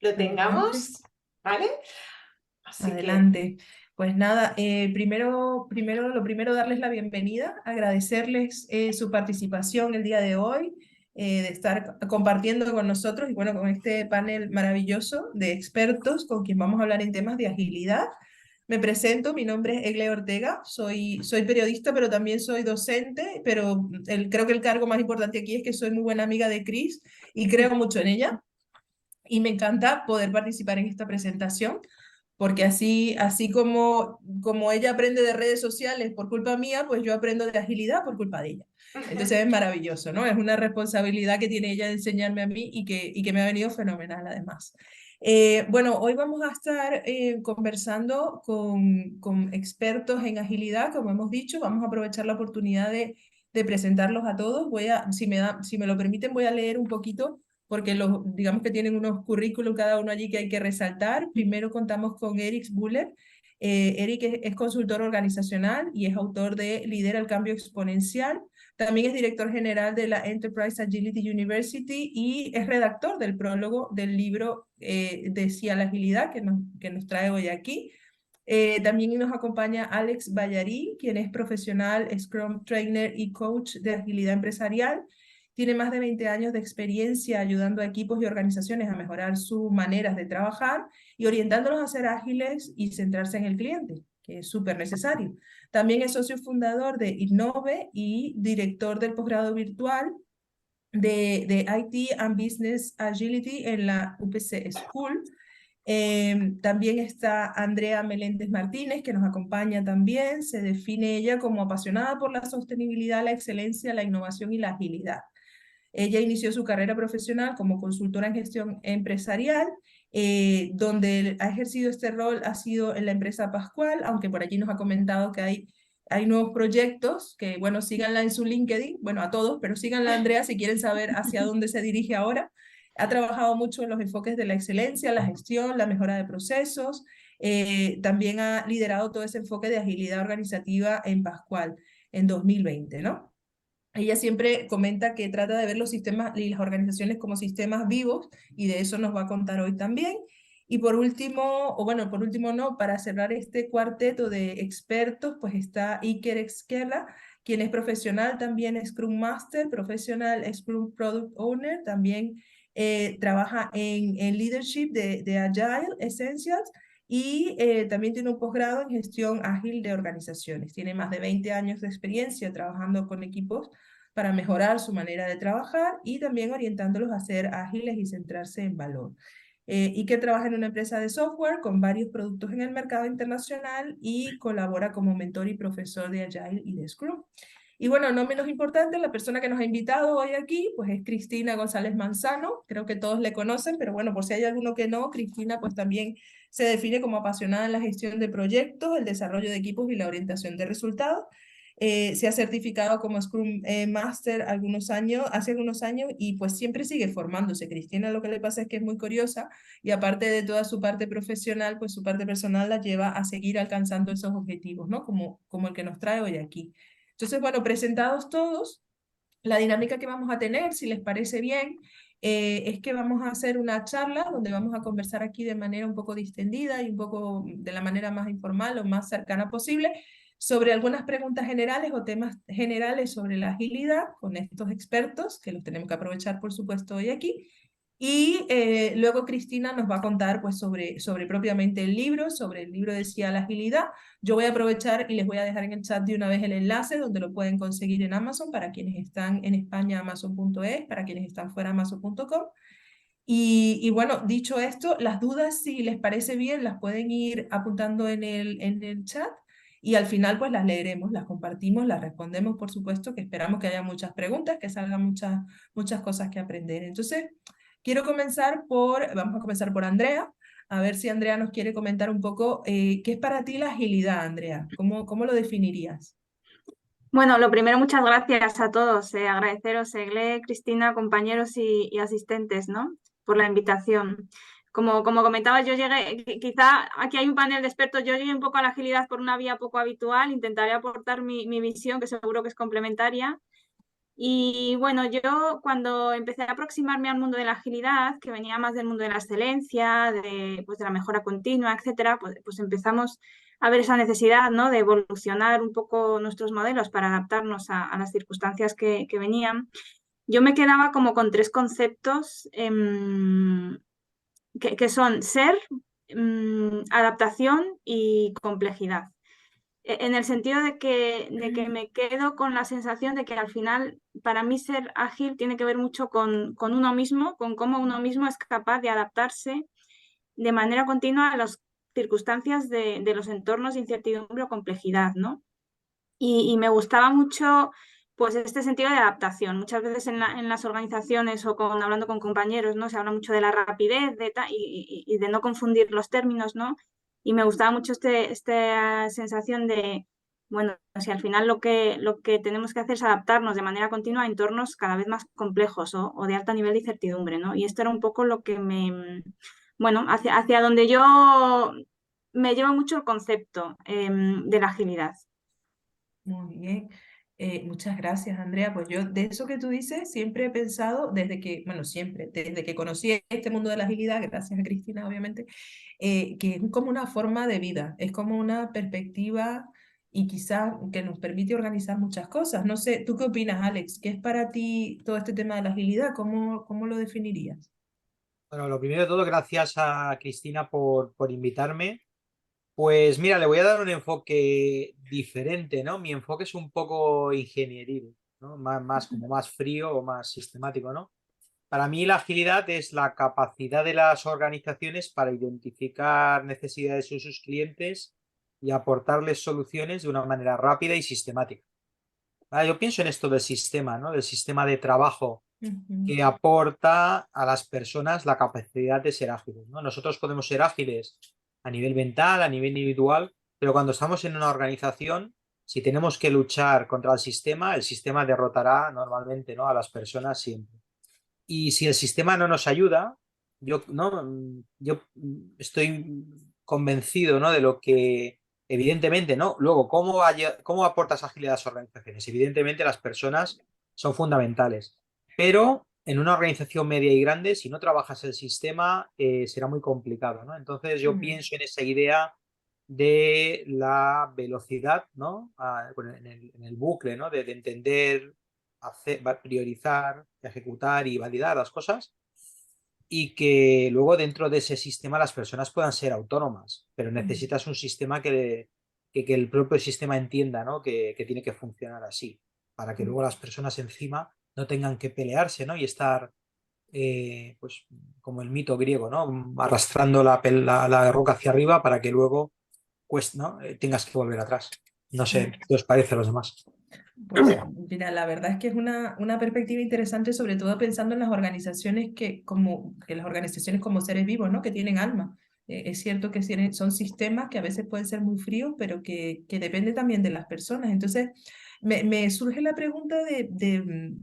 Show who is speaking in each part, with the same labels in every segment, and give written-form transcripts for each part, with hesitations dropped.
Speaker 1: lo
Speaker 2: Adelante,
Speaker 1: tengamos, ¿vale? Así que,
Speaker 2: adelante. Pues nada, lo primero darles la bienvenida, agradecerles su participación el día de hoy, de estar compartiendo con nosotros y bueno, con este panel maravilloso de expertos con quien vamos a hablar en temas de agilidad. Me presento, mi nombre es Egle Ortega, soy periodista, pero también soy docente, pero creo que el cargo más importante aquí es que soy muy buena amiga de Cris y creo mucho en ella. Y me encanta poder participar en esta presentación, porque así como ella aprende de redes sociales por culpa mía, pues yo aprendo de agilidad por culpa de ella. Entonces es maravilloso, ¿no? Es una responsabilidad que tiene ella de enseñarme a mí y que me ha venido fenomenal además. Bueno, hoy vamos a estar conversando con expertos en agilidad, como hemos dicho, vamos a aprovechar la oportunidad de presentarlos a todos. Si me lo permiten, voy a leer un poquito porque digamos que tienen unos currículum cada uno allí que hay que resaltar. Primero contamos con Eric Buller. Eric es consultor organizacional y es autor de Lidera el Cambio Exponencial. También es director general de la Enterprise Agility University y es redactor del prólogo del libro de Sí a la Agilidad que nos trae hoy aquí. También nos acompaña Alex Ballarí, quien es profesional, Scrum Trainer y Coach de Agilidad Empresarial. Tiene más de 20 años de experiencia ayudando a equipos y organizaciones a mejorar sus maneras de trabajar y orientándolos a ser ágiles y centrarse en el cliente, que es súper necesario. También es socio fundador de Innove y director del posgrado virtual de IT and Business Agility en la UPC School. También está Andrea Meléndez Martínez, que nos acompaña también. Se define ella como apasionada por la sostenibilidad, la excelencia, la innovación y la agilidad. Ella inició su carrera profesional como consultora en gestión empresarial, donde ha ejercido este rol ha sido en la empresa Pascual, aunque por allí nos ha comentado que hay nuevos proyectos, que bueno, síganla en su LinkedIn, bueno, a todos, pero síganla a Andrea si quieren saber hacia dónde se dirige ahora. Ha trabajado mucho en los enfoques de la excelencia, la gestión, la mejora de procesos. También ha liderado todo ese enfoque de agilidad organizativa en Pascual en 2020, ¿no? Ella siempre comenta que trata de ver los sistemas y las organizaciones como sistemas vivos y de eso nos va a contar hoy también. Y por último, o bueno, por último no, para cerrar este cuarteto de expertos, pues está Iker Esquerra, quien es profesional, también Scrum Master, profesional Scrum Product Owner, también trabaja en Leadership de Agile Essentials y también tiene un posgrado en gestión ágil de organizaciones. Tiene más de 20 años de experiencia trabajando con equipos para mejorar su manera de trabajar y también orientándolos a ser ágiles y centrarse en valor. Y que trabaja en una empresa de software con varios productos en el mercado internacional y colabora como mentor y profesor de Agile y de Scrum. Y bueno, no menos importante, la persona que nos ha invitado hoy aquí, pues es Cristina González Manzano. Creo que todos le conocen, pero bueno, por si hay alguno que no, Cristina pues también se define como apasionada en la gestión de proyectos, el desarrollo de equipos y la orientación de resultados. Se ha certificado como Scrum Master hace algunos años y pues siempre sigue formándose. Cristina lo que le pasa es que es muy curiosa y aparte de toda su parte profesional, pues su parte personal la lleva a seguir alcanzando esos objetivos, ¿no? Como el que nos trae hoy aquí. Entonces, bueno, presentados todos, la dinámica que vamos a tener, si les parece bien, es que vamos a hacer una charla donde vamos a conversar aquí de manera un poco distendida y un poco de la manera más informal o más cercana posible sobre algunas preguntas generales o temas generales sobre la agilidad con estos expertos, que los tenemos que aprovechar, por supuesto, hoy aquí. Y luego Cristina nos va a contar pues, sobre propiamente el libro, sobre el libro de Sí a la Agilidad. Yo voy a aprovechar y les voy a dejar en el chat de una vez el enlace donde lo pueden conseguir en Amazon para quienes están en España, amazon.es, para quienes están fuera, amazon.com. Y bueno, dicho esto, las dudas, si les parece bien, las pueden ir apuntando en el chat y al final pues las leeremos, las compartimos, las respondemos, por supuesto, que esperamos que haya muchas preguntas, que salgan muchas cosas que aprender. Entonces, vamos a comenzar por Andrea, a ver si Andrea nos quiere comentar un poco qué es para ti la agilidad, Andrea, cómo lo definirías?
Speaker 3: Bueno, lo primero, muchas gracias a todos. Agradeceros, Egle, Cristina, compañeros y asistentes, ¿no? Por la invitación. Como comentaba, yo llegué, quizá aquí hay un panel de expertos, yo llegué un poco a la agilidad por una vía poco habitual, intentaré aportar mi visión, que seguro que es complementaria. Y bueno, yo cuando empecé a aproximarme al mundo de la agilidad, que venía más del mundo de la excelencia, pues de la mejora continua, etcétera, pues empezamos a ver esa necesidad, ¿no? De evolucionar un poco nuestros modelos para adaptarnos a las circunstancias que venían. Yo me quedaba como con tres conceptos que son ser, adaptación y complejidad. En el sentido de que me quedo con la sensación de que al final, para mí, ser ágil tiene que ver mucho con uno mismo, con cómo uno mismo es capaz de adaptarse de manera continua a las circunstancias de los entornos de incertidumbre o complejidad, ¿no? Y me gustaba mucho pues este sentido de adaptación. Muchas veces en las organizaciones o hablando con compañeros, ¿no? Se habla mucho de la rapidez y de no confundir los términos, ¿no? Y me gustaba mucho esta sensación de, bueno, si al final lo que tenemos que hacer es adaptarnos de manera continua a entornos cada vez más complejos o de alto nivel de incertidumbre, ¿no? Y esto era un poco lo que bueno, hacia donde yo me lleva mucho el concepto de la agilidad.
Speaker 2: Muy bien. Muchas gracias, Andrea. Pues yo de eso que tú dices siempre he pensado desde que conocí este mundo de la agilidad, gracias a Cristina, obviamente, que es como una forma de vida, es como una perspectiva y quizá que nos permite organizar muchas cosas. No sé, ¿tú qué opinas, Alex? ¿Qué es para ti todo este tema de la agilidad? ¿Cómo lo definirías?
Speaker 4: Bueno, lo primero de todo, gracias a Cristina por invitarme. Pues mira, le voy a dar un enfoque diferente, ¿no? Mi enfoque es un poco ingenieril, ¿no? Como más frío o más sistemático, ¿no? Para mí la agilidad es la capacidad de las organizaciones para identificar necesidades de sus clientes y aportarles soluciones de una manera rápida y sistemática. Yo pienso en esto del sistema, ¿no? Del sistema de trabajo
Speaker 2: Ujú,
Speaker 4: que aporta a las personas la capacidad de ser ágiles, ¿no? Nosotros podemos ser ágiles a nivel mental, a nivel individual, pero cuando estamos en una organización, si tenemos que luchar contra el sistema derrotará normalmente, ¿no? A las personas siempre. Y si el sistema no nos ayuda, yo estoy convencido, ¿no? De lo que, evidentemente, ¿no? Luego, ¿cómo aportas agilidad a las organizaciones? Evidentemente, las personas son fundamentales, pero en una organización media y grande, si no trabajas el sistema, será muy complicado, ¿no? Entonces, yo
Speaker 2: ujú,
Speaker 4: pienso en esa idea de la velocidad, ¿no? Bueno, en el bucle, ¿no? De entender, priorizar, ejecutar y validar las cosas y que luego dentro de ese sistema las personas puedan ser autónomas, pero
Speaker 2: ujú,
Speaker 4: necesitas un sistema que el propio sistema entienda, ¿no? Que tiene que funcionar así, para que
Speaker 2: ujú.
Speaker 4: luego las personas encima no tengan que pelearse, ¿no? Y estar, pues, como el mito griego, ¿no? Arrastrando la roca hacia arriba para que luego, pues, ¿no? Tengas que volver atrás. No sé, ¿qué os parece a los demás?
Speaker 2: Pues mira, la verdad es que es una perspectiva interesante, sobre todo pensando en las organizaciones que las organizaciones como seres vivos, ¿no? Que tienen alma. Es cierto que son sistemas que a veces pueden ser muy fríos, pero que depende también de las personas. Entonces, me surge la pregunta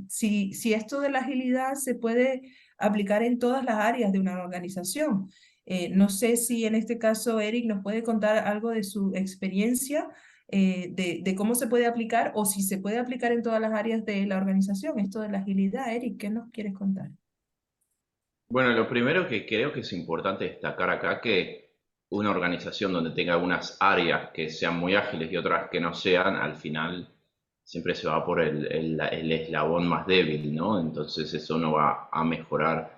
Speaker 2: si esto de la agilidad se puede aplicar en todas las áreas de una organización. No sé si en este caso Eric nos puede contar algo de su experiencia de cómo se puede aplicar o si se puede aplicar en todas las áreas de la organización, esto de la agilidad. Eric, ¿qué nos quieres contar?
Speaker 5: Bueno, lo primero que creo que es importante destacar acá que una organización donde tenga unas áreas que sean muy ágiles y otras que no sean, al final siempre se va por el eslabón más débil, ¿no? Entonces eso no va a mejorar.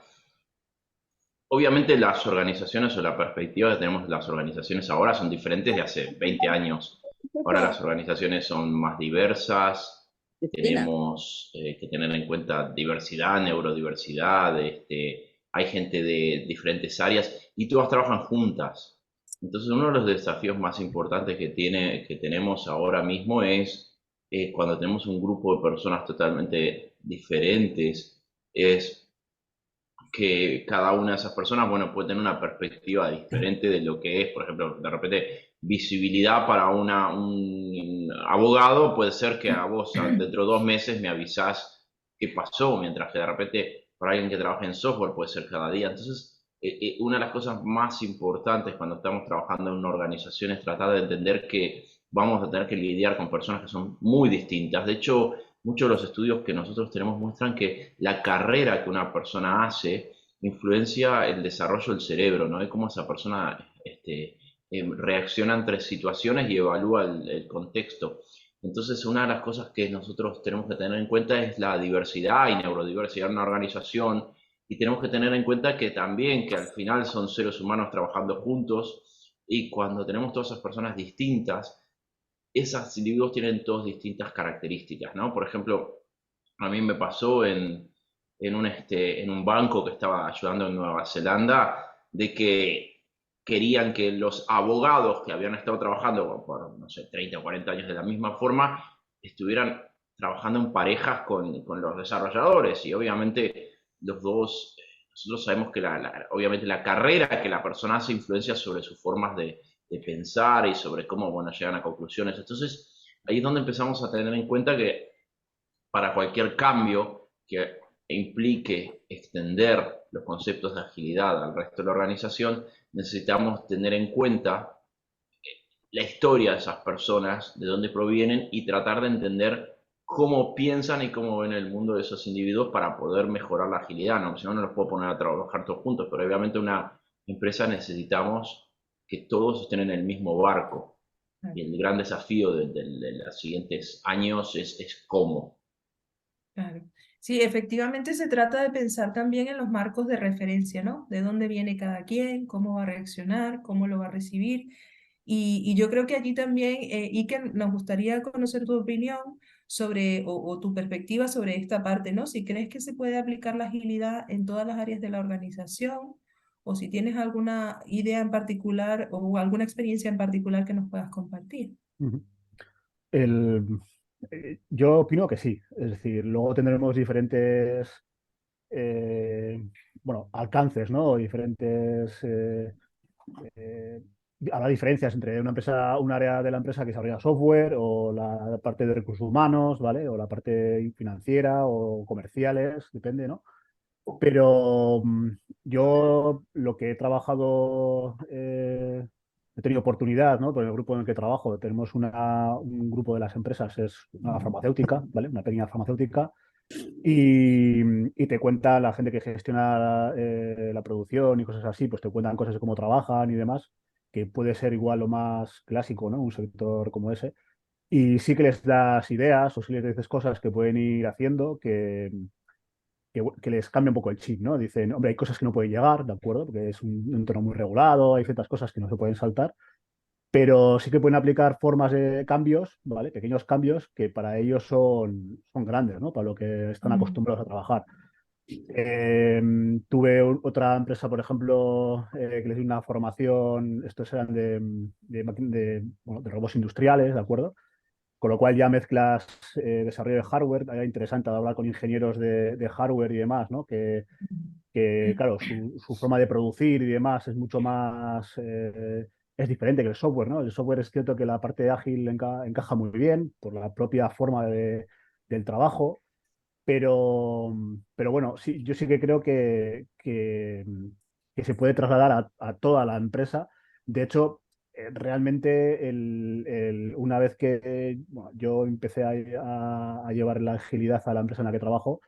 Speaker 5: Obviamente las organizaciones o la perspectiva que tenemos de las organizaciones ahora son diferentes de hace 20 años. Ahora las organizaciones son más diversas,
Speaker 2: Cristina.
Speaker 5: tenemos que tener en cuenta diversidad, neurodiversidad, hay gente de diferentes áreas y todas trabajan juntas. Entonces uno de los desafíos más importantes que tenemos ahora mismo es cuando tenemos un grupo de personas totalmente diferentes, es que cada una de esas personas, bueno, puede tener una perspectiva diferente de lo que es, por ejemplo, de repente, visibilidad para un abogado, puede ser que a vos dentro de 2 meses me avisás qué pasó, mientras que de repente para alguien que trabaja en software puede ser cada día. Entonces, una de las cosas más importantes cuando estamos trabajando en una organización es tratar de entender que vamos a tener que lidiar con personas que son muy distintas. De hecho, muchos de los estudios que nosotros tenemos muestran que la carrera que una persona hace influencia el desarrollo del cerebro, ¿no? Y cómo esa persona reacciona entre situaciones y evalúa el contexto. Entonces, una de las cosas que nosotros tenemos que tener en cuenta es la diversidad y neurodiversidad en una organización, y tenemos que tener en cuenta que también, que al final son seres humanos trabajando juntos, y cuando tenemos todas esas personas distintas, esos individuos tienen todas distintas características, ¿no? Por ejemplo, a mí me pasó en un banco que estaba ayudando en Nueva Zelanda, de que querían que los abogados que habían estado trabajando por, no sé, 30 o 40 años de la misma forma, estuvieran trabajando en parejas con los desarrolladores. Y obviamente los dos, nosotros sabemos que obviamente la carrera que la persona hace influencia sobre sus formas de pensar y sobre cómo, bueno, llegan a conclusiones. Entonces, ahí es donde empezamos a tener en cuenta que para cualquier cambio que implique extender los conceptos de agilidad al resto de la organización, necesitamos tener en cuenta la historia de esas personas, de dónde provienen, y tratar de entender cómo piensan y cómo ven el mundo de esos individuos para poder mejorar la agilidad, ¿no? Si no, no los puedo poner a trabajar todos juntos, pero obviamente una empresa necesitamos que todos estén en el mismo barco. Y el gran desafío de los siguientes años es cómo.
Speaker 2: Claro. Sí, efectivamente se trata de pensar también en los marcos de referencia, ¿no? De dónde viene cada quien, cómo va a reaccionar, cómo lo va a recibir. Y yo creo que allí también, Iker, nos gustaría conocer tu opinión sobre, o tu perspectiva sobre esta parte, ¿no? Si crees que se puede aplicar la agilidad en todas las áreas de la organización, o si tienes alguna idea en particular o alguna experiencia en particular que nos puedas compartir.
Speaker 6: Ujú. El, yo opino que sí. Es decir, luego tendremos diferentes bueno, alcances, ¿no? Diferentes habrá diferencias entre una empresa, un área de la empresa que desarrolla software o la parte de recursos humanos, ¿vale? O la parte financiera o comerciales, depende, ¿no? Pero yo lo que he trabajado, he tenido oportunidad, ¿no? Por el grupo en el que trabajo, tenemos un grupo de las empresas, es una farmacéutica, ¿vale? Una pequeña farmacéutica. Y te cuenta la gente que gestiona la producción y cosas así, pues te cuentan cosas de cómo trabajan y demás, que puede ser igual lo más clásico, ¿no? Un sector como ese. Y sí que les das ideas o sí les dices cosas que pueden ir haciendo que les cambia un poco el chip, ¿no? Dicen, hombre, hay cosas que no pueden llegar, ¿de acuerdo? Porque es un entorno muy regulado, hay ciertas cosas que no se pueden saltar, pero sí que pueden aplicar formas de cambios, ¿vale? Pequeños cambios que para ellos son grandes, ¿no? Para lo que están acostumbrados a trabajar. Tuve otra empresa, por ejemplo, que les di una formación, estos eran bueno, de robots industriales, ¿de acuerdo? Con lo cual ya mezclas desarrollo de hardware, era interesante hablar con ingenieros de hardware y demás, ¿no? Que claro, su forma de producir y demás es mucho más, es diferente que el software, ¿no? El software es cierto que la parte ágil encaja muy bien por la propia forma del trabajo, pero bueno, sí, yo sí que creo que se puede trasladar a toda la empresa. De hecho, realmente una vez que bueno, yo empecé a llevar la agilidad a la empresa en la que trabajo,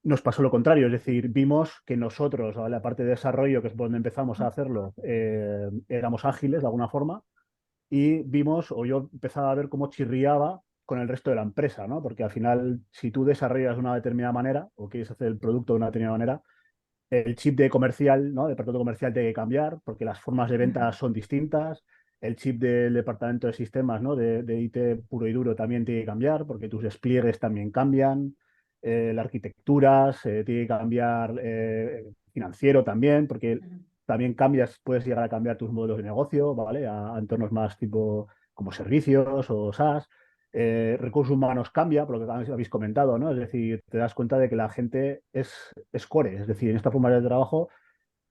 Speaker 6: nos pasó lo contrario, es decir, vimos que nosotros, a la parte de desarrollo, que es por donde empezamos a hacerlo, éramos ágiles de alguna forma, y vimos, o yo empezaba a ver cómo chirriaba con el resto de la empresa, ¿no? Porque al final, si tú desarrollas de una determinada manera o quieres hacer el producto de una determinada manera, el chip de comercial, ¿no? Departamento comercial tiene que cambiar porque las formas de venta son distintas. El chip del departamento de sistemas, ¿no? De IT puro y duro también tiene que cambiar porque tus despliegues también cambian. Las arquitecturas, tiene que cambiar financiero también, porque también cambias, puedes llegar a cambiar tus modelos de negocio, ¿vale? A entornos más tipo como servicios o SaaS. Recursos humanos cambia, por lo que habéis comentado, ¿no? Es decir, te das cuenta de que la gente es core, es decir, en esta forma de trabajo,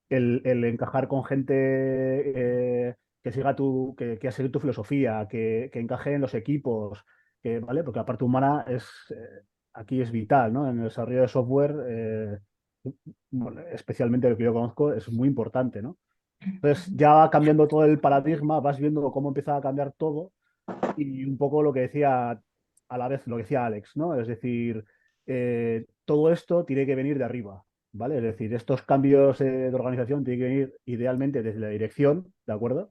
Speaker 6: el encajar con gente que siga que siga tu filosofía, que encaje en los equipos, ¿vale? Porque la parte humana aquí es vital, ¿no? En el desarrollo de software, bueno, especialmente lo que yo conozco, es muy importante, ¿no? Entonces ya va cambiando todo el paradigma, vas viendo cómo empieza a cambiar todo y un poco lo que decía a la vez lo que decía Alex, ¿no? Es decir, todo esto tiene que venir de arriba, ¿vale? Es decir, estos cambios de organización tienen que venir idealmente desde la dirección, ¿de acuerdo?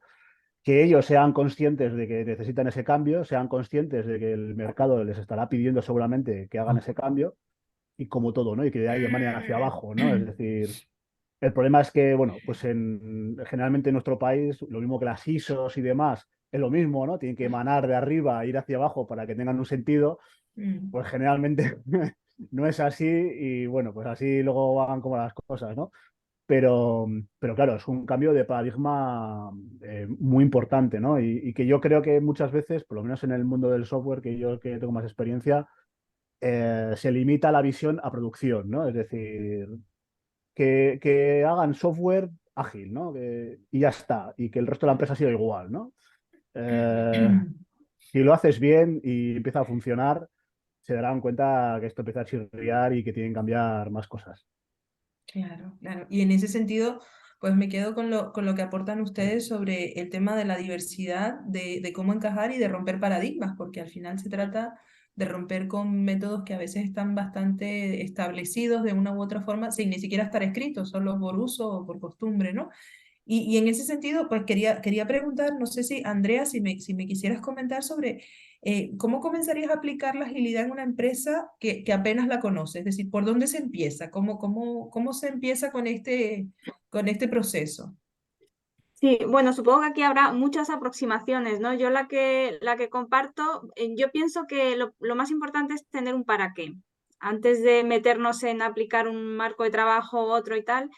Speaker 6: Que ellos sean conscientes de que necesitan ese cambio, sean conscientes de que el mercado les estará pidiendo seguramente que hagan ese cambio y como todo, ¿no? Y que de ahí emanen hacia abajo, ¿no? Es decir, el problema es que, bueno, pues generalmente en nuestro país, lo mismo que las ISOs y demás, es lo mismo, ¿no? Tienen que emanar de arriba, ir hacia abajo para que tengan un sentido, pues generalmente no es así y bueno, pues así luego hagan como las cosas, ¿no? Pero claro, es un cambio de paradigma muy importante, ¿no? Y que yo creo que muchas veces, por lo menos en el mundo del software, que yo que tengo más experiencia, se limita la visión a producción, ¿no? Es decir, que hagan software ágil, ¿no? Y ya está, y que el resto de la empresa siga igual, ¿no? Si lo haces bien y empieza a funcionar, se darán cuenta que esto empieza a chirriar y que tienen que cambiar más cosas.
Speaker 2: Claro, claro. Y en ese sentido, pues me quedo con lo que aportan ustedes sobre el tema de la diversidad, de cómo encajar y de romper paradigmas, porque al final se trata de romper con métodos que a veces están bastante establecidos de una u otra forma, sin ni siquiera estar escritos, solo por uso o por costumbre, ¿no? Y en ese sentido, pues quería preguntar, no sé si, Andrea, si me quisieras comentar sobre cómo comenzarías a aplicar la agilidad en una empresa que apenas la conoce, es decir, ¿por dónde se empieza? ¿Cómo se empieza con este proceso?
Speaker 3: Sí, bueno, supongo que aquí habrá muchas aproximaciones, ¿no? Yo la que comparto, yo pienso que lo más importante es tener un para qué. Antes de meternos en aplicar un marco de trabajo u otro y tal,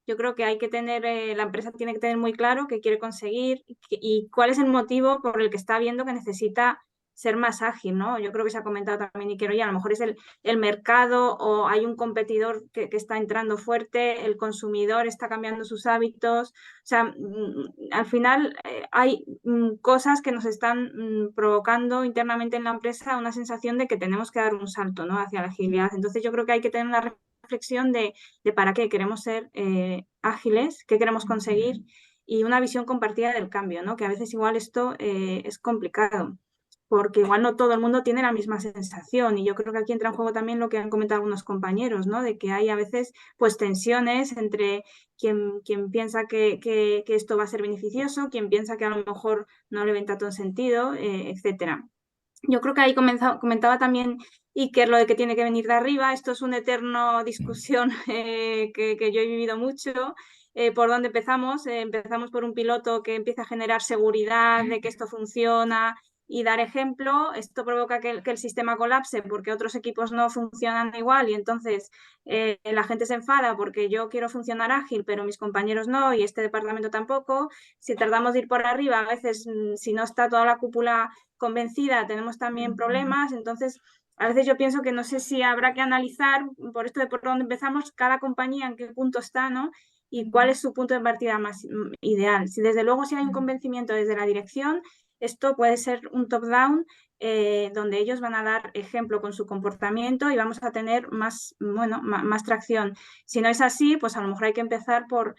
Speaker 3: yo creo que hay que tener, la empresa tiene que tener muy claro qué quiere conseguir y cuál es el motivo por el que está viendo que necesita ser más ágil, ¿no? Yo creo que se ha comentado también, y quiero ya, a lo mejor es el mercado o hay un competidor que está entrando fuerte, el consumidor está cambiando sus hábitos. O sea, al final hay cosas que nos están provocando internamente en la empresa una sensación de que tenemos que dar un salto, ¿no? Hacia la agilidad. Entonces yo creo que hay que tener una reflexión de para qué queremos ser ágiles, qué queremos conseguir y una visión compartida del cambio, ¿no? Que a veces igual esto es complicado, porque igual no todo el mundo tiene la misma sensación y yo creo que aquí entra en juego también lo que han comentado algunos compañeros, ¿no? De que hay a veces pues tensiones entre quien piensa que esto va a ser beneficioso, quien piensa que a lo mejor no le ven tanto sentido, etcétera. Yo creo que ahí comentaba también Iker lo de que tiene que venir de arriba. Esto es una eterna discusión que yo he vivido mucho. ¿Por dónde empezamos? Empezamos por un piloto que empieza a generar seguridad de que esto funciona y dar ejemplo. Esto provoca que el sistema colapse porque otros equipos no funcionan igual y entonces la gente se enfada porque yo quiero funcionar ágil, pero mis compañeros no y este departamento tampoco. Si tardamos de ir por arriba, a veces si no está toda la cúpula convencida, tenemos también problemas. Entonces, a veces yo pienso que no sé si habrá que analizar, por esto de por dónde empezamos, cada compañía en qué punto está, ¿no? Y cuál es su punto de partida más ideal. Si desde luego si hay un convencimiento desde la dirección, esto puede ser un top-down donde ellos van a dar ejemplo con su comportamiento y vamos a tener más, bueno, más tracción. Si no es así, pues a lo mejor hay que empezar por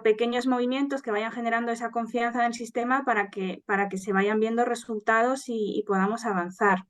Speaker 3: pequeños movimientos que vayan generando esa confianza en el sistema para que se vayan viendo resultados y podamos avanzar.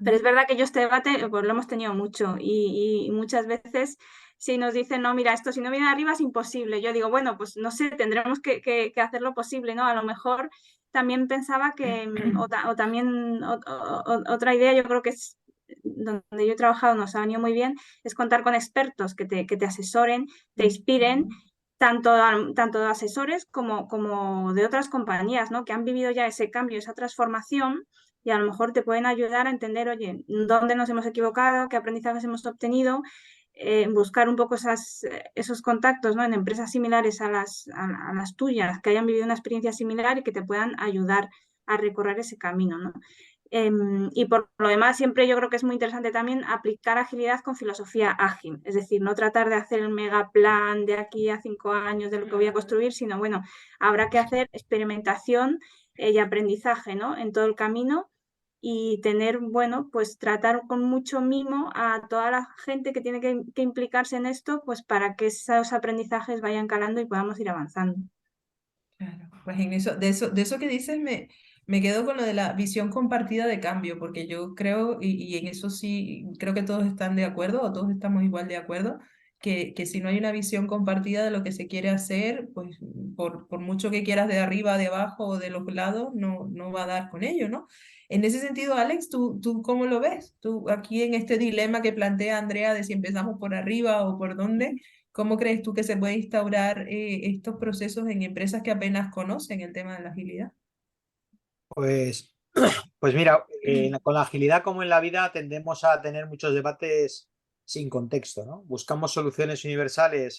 Speaker 3: Pero es verdad que yo este debate pues, lo hemos tenido mucho y muchas veces si nos dicen, no, mira, esto si no viene de arriba es imposible. Yo digo, bueno, pues no sé, tendremos que hacer lo posible, ¿no? A lo mejor también pensaba que, o también otra idea, yo creo que es donde yo he trabajado, nos ha venido muy bien, es contar con expertos que te asesoren, te inspiren, tanto de asesores como de otras compañías, ¿no? Que han vivido ya ese cambio, esa transformación y a lo mejor te pueden ayudar a entender, oye, dónde nos hemos equivocado, qué aprendizajes hemos obtenido, buscar un poco esos contactos, ¿no? En empresas similares a las tuyas, que hayan vivido una experiencia similar y que te puedan ayudar a recorrer ese camino, ¿no? Y por lo demás, siempre yo creo que es muy interesante también aplicar agilidad con filosofía ágil, es decir, no tratar de hacer el mega plan de aquí a 5 años de lo que voy a construir, sino bueno, habrá que hacer experimentación y aprendizaje, ¿no? En todo el camino y tener, bueno, pues tratar con mucho mimo a toda la gente que tiene que implicarse en esto, pues para que esos aprendizajes vayan calando y podamos ir avanzando.
Speaker 2: Claro, pues en de eso que dices me quedo con lo de la visión compartida de cambio, porque yo creo, y en eso sí, creo que todos están de acuerdo, o todos estamos igual de acuerdo, que si no hay una visión compartida de lo que se quiere hacer, pues por mucho que quieras de arriba, de abajo o de los lados, no va a dar con ello, ¿no? En ese sentido, Alex, ¿tú cómo lo ves? Tú aquí en este dilema que plantea Andrea de si empezamos por arriba o por dónde, ¿cómo crees tú que se puede instaurar estos procesos en empresas que apenas conocen el tema de la agilidad?
Speaker 4: Pues, pues mira, con la agilidad como en la vida tendemos a tener muchos debates sin contexto, ¿no? Buscamos soluciones universales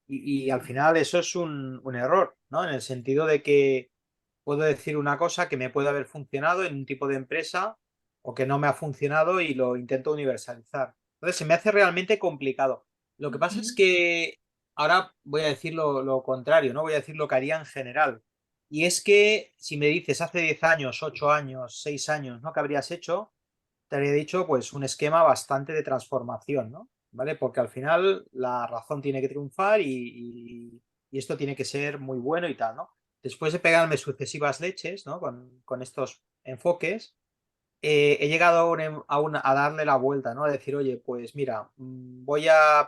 Speaker 4: y al final eso es un error, ¿no? En el sentido de que puedo decir una cosa que me puede haber funcionado en un tipo de empresa o que no me ha funcionado y lo intento universalizar. Entonces se me hace realmente complicado. Lo que pasa es
Speaker 2: Ujú.
Speaker 4: que ahora voy a decir lo contrario, ¿no? Voy a decir lo que haría en general. Y es que si me dices hace 10 años, 8 años, 6 años, ¿no? ¿Qué habrías hecho? Te habría dicho pues un esquema bastante de transformación, ¿no? ¿Vale? Porque al final la razón tiene que triunfar y esto tiene que ser muy bueno y tal, ¿no? Después de pegarme sucesivas leches, ¿no? Con estos enfoques, he llegado a darle la vuelta, ¿no? A decir, oye, pues mira,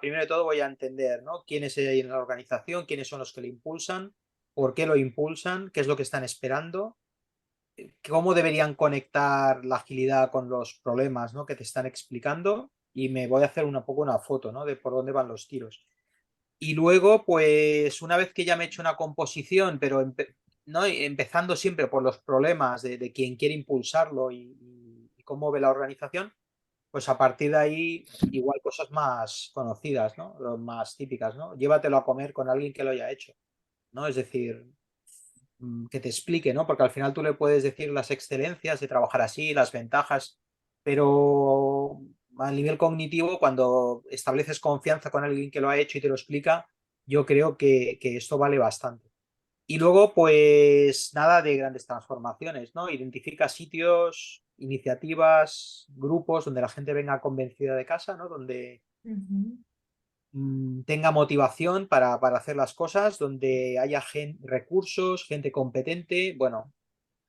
Speaker 4: primero de todo voy a entender, ¿no? Quiénes hay en la organización, quiénes son los que le impulsan, por qué lo impulsan, qué es lo que están esperando, cómo deberían conectar la agilidad con los problemas, ¿no? Que te están explicando y me voy a hacer un poco una foto, ¿no? De por dónde van los tiros. Y luego, pues una vez que ya me he hecho una composición, pero ¿no? Empezando siempre por los problemas de quien quiere impulsarlo y cómo ve la organización, pues a partir de ahí igual cosas más conocidas, ¿no? Más típicas, ¿no? Llévatelo a comer con alguien que lo haya hecho, ¿no? Es decir, que te explique, ¿no? Porque al final tú le puedes decir las excelencias de trabajar así, las ventajas, pero a nivel cognitivo, cuando estableces confianza con alguien que lo ha hecho y te lo explica, yo creo que esto vale bastante. Y luego, pues nada de grandes transformaciones, ¿no? Identifica sitios, iniciativas, grupos donde la gente venga convencida de casa, ¿no? Donde
Speaker 2: Ujú.
Speaker 4: tenga motivación para hacer las cosas, donde haya recursos, gente competente. Bueno,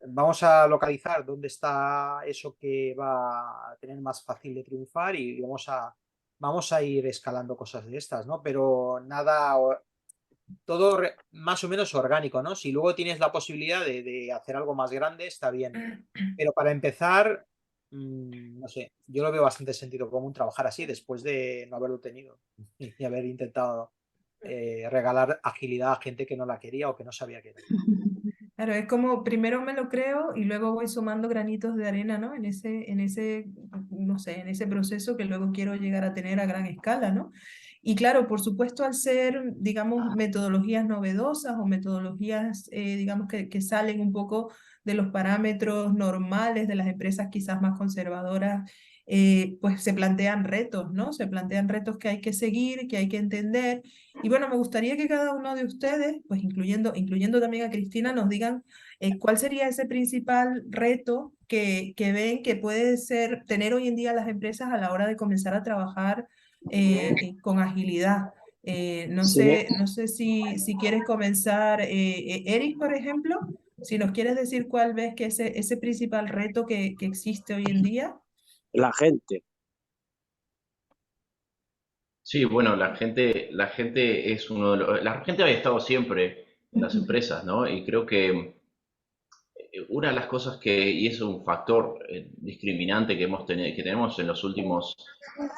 Speaker 4: vamos a localizar dónde está eso que va a tener más fácil de triunfar y vamos a ir escalando cosas de estas, ¿no? Pero nada, todo más o menos orgánico, ¿no? Si luego tienes la posibilidad de hacer algo más grande, está bien. Pero para empezar, no sé, yo lo veo bastante sentido común trabajar así después de no haberlo tenido y haber intentado regalar agilidad a gente que no la quería o que no sabía que era.
Speaker 2: Claro, es como primero me lo creo y luego voy sumando granitos de arena, ¿no? No sé, en ese proceso que luego quiero llegar a tener a gran escala, ¿no? Y claro, por supuesto, al ser, digamos, metodologías novedosas o metodologías, digamos, que salen un poco de los parámetros normales de las empresas quizás más conservadoras, pues se plantean retos, ¿no? Se plantean retos que hay que seguir, que hay que entender. Y bueno, me gustaría que cada uno de ustedes, pues incluyendo también a Cristina, nos digan cuál sería ese principal reto que ven que puede ser tener hoy en día las empresas a la hora de comenzar a trabajar con agilidad.
Speaker 7: Sí,
Speaker 2: No sé si quieres comenzar, Eric, por ejemplo, si nos quieres decir cuál ves que es ese principal reto que existe hoy en día.
Speaker 7: la gente.
Speaker 5: Sí, bueno, la gente es uno de los, la gente había estado siempre en las empresas, ¿no? Y creo que una de las cosas y es un factor discriminante que que tenemos en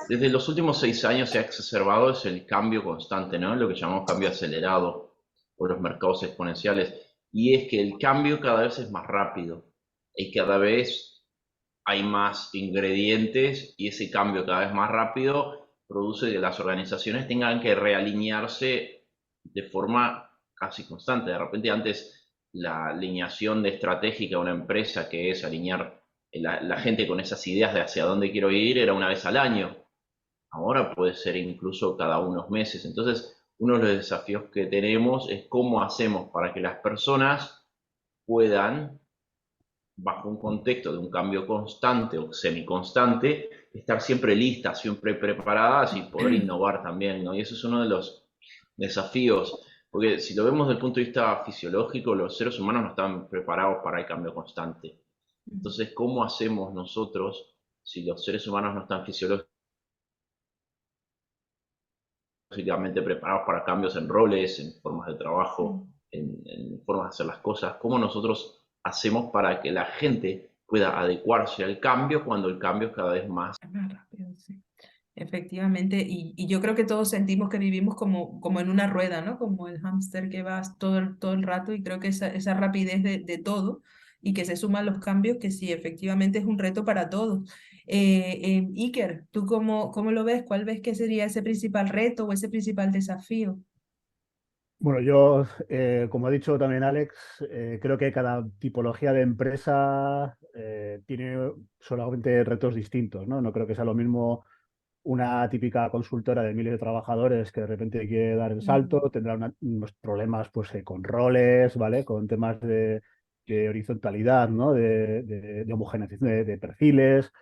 Speaker 5: desde los últimos 6 años se ha exacerbado es el cambio constante, ¿no? Lo que llamamos cambio acelerado o los mercados exponenciales. Y es que el cambio cada vez es más rápido y cada vez hay más ingredientes y ese cambio cada vez más rápido produce que las organizaciones tengan que realinearse de forma casi constante. De repente antes la alineación de estratégica de una empresa, que es alinear la gente con esas ideas de hacia dónde quiero ir, era una vez al año. Ahora puede ser incluso cada unos meses. Entonces, uno de los desafíos que tenemos es cómo hacemos para que las personas puedan, bajo un contexto de un cambio constante o semiconstante, estar siempre listas, siempre preparadas y poder innovar también, ¿no? Y eso es uno de los desafíos. Porque si lo vemos desde el punto de vista fisiológico, los seres humanos no están preparados para el cambio constante. Entonces, ¿cómo hacemos nosotros si los seres humanos no están fisiológicamente preparados para cambios en roles, en formas de trabajo, en formas de hacer las cosas? ¿Cómo nosotros hacemos para que la gente pueda adecuarse al cambio cuando el cambio es cada vez más?
Speaker 2: Más rápido, sí. Efectivamente, y yo creo que todos sentimos que vivimos como en una rueda, ¿no? Como el hámster que vas todo el rato, y creo que esa rapidez de todo y que se suman los cambios, que sí, efectivamente es un reto para todos. Iker, ¿tú cómo lo ves? ¿Cuál ves que sería ese principal reto o ese principal desafío?
Speaker 6: Bueno, yo, como ha dicho también Alex, creo que cada tipología de empresa tiene solamente retos distintos, ¿no? No creo que sea lo mismo una típica consultora de miles de trabajadores que de repente quiere dar el salto, tendrá unos problemas pues, con roles, ¿vale? Con temas de horizontalidad, ¿no? De homogeneización de perfiles.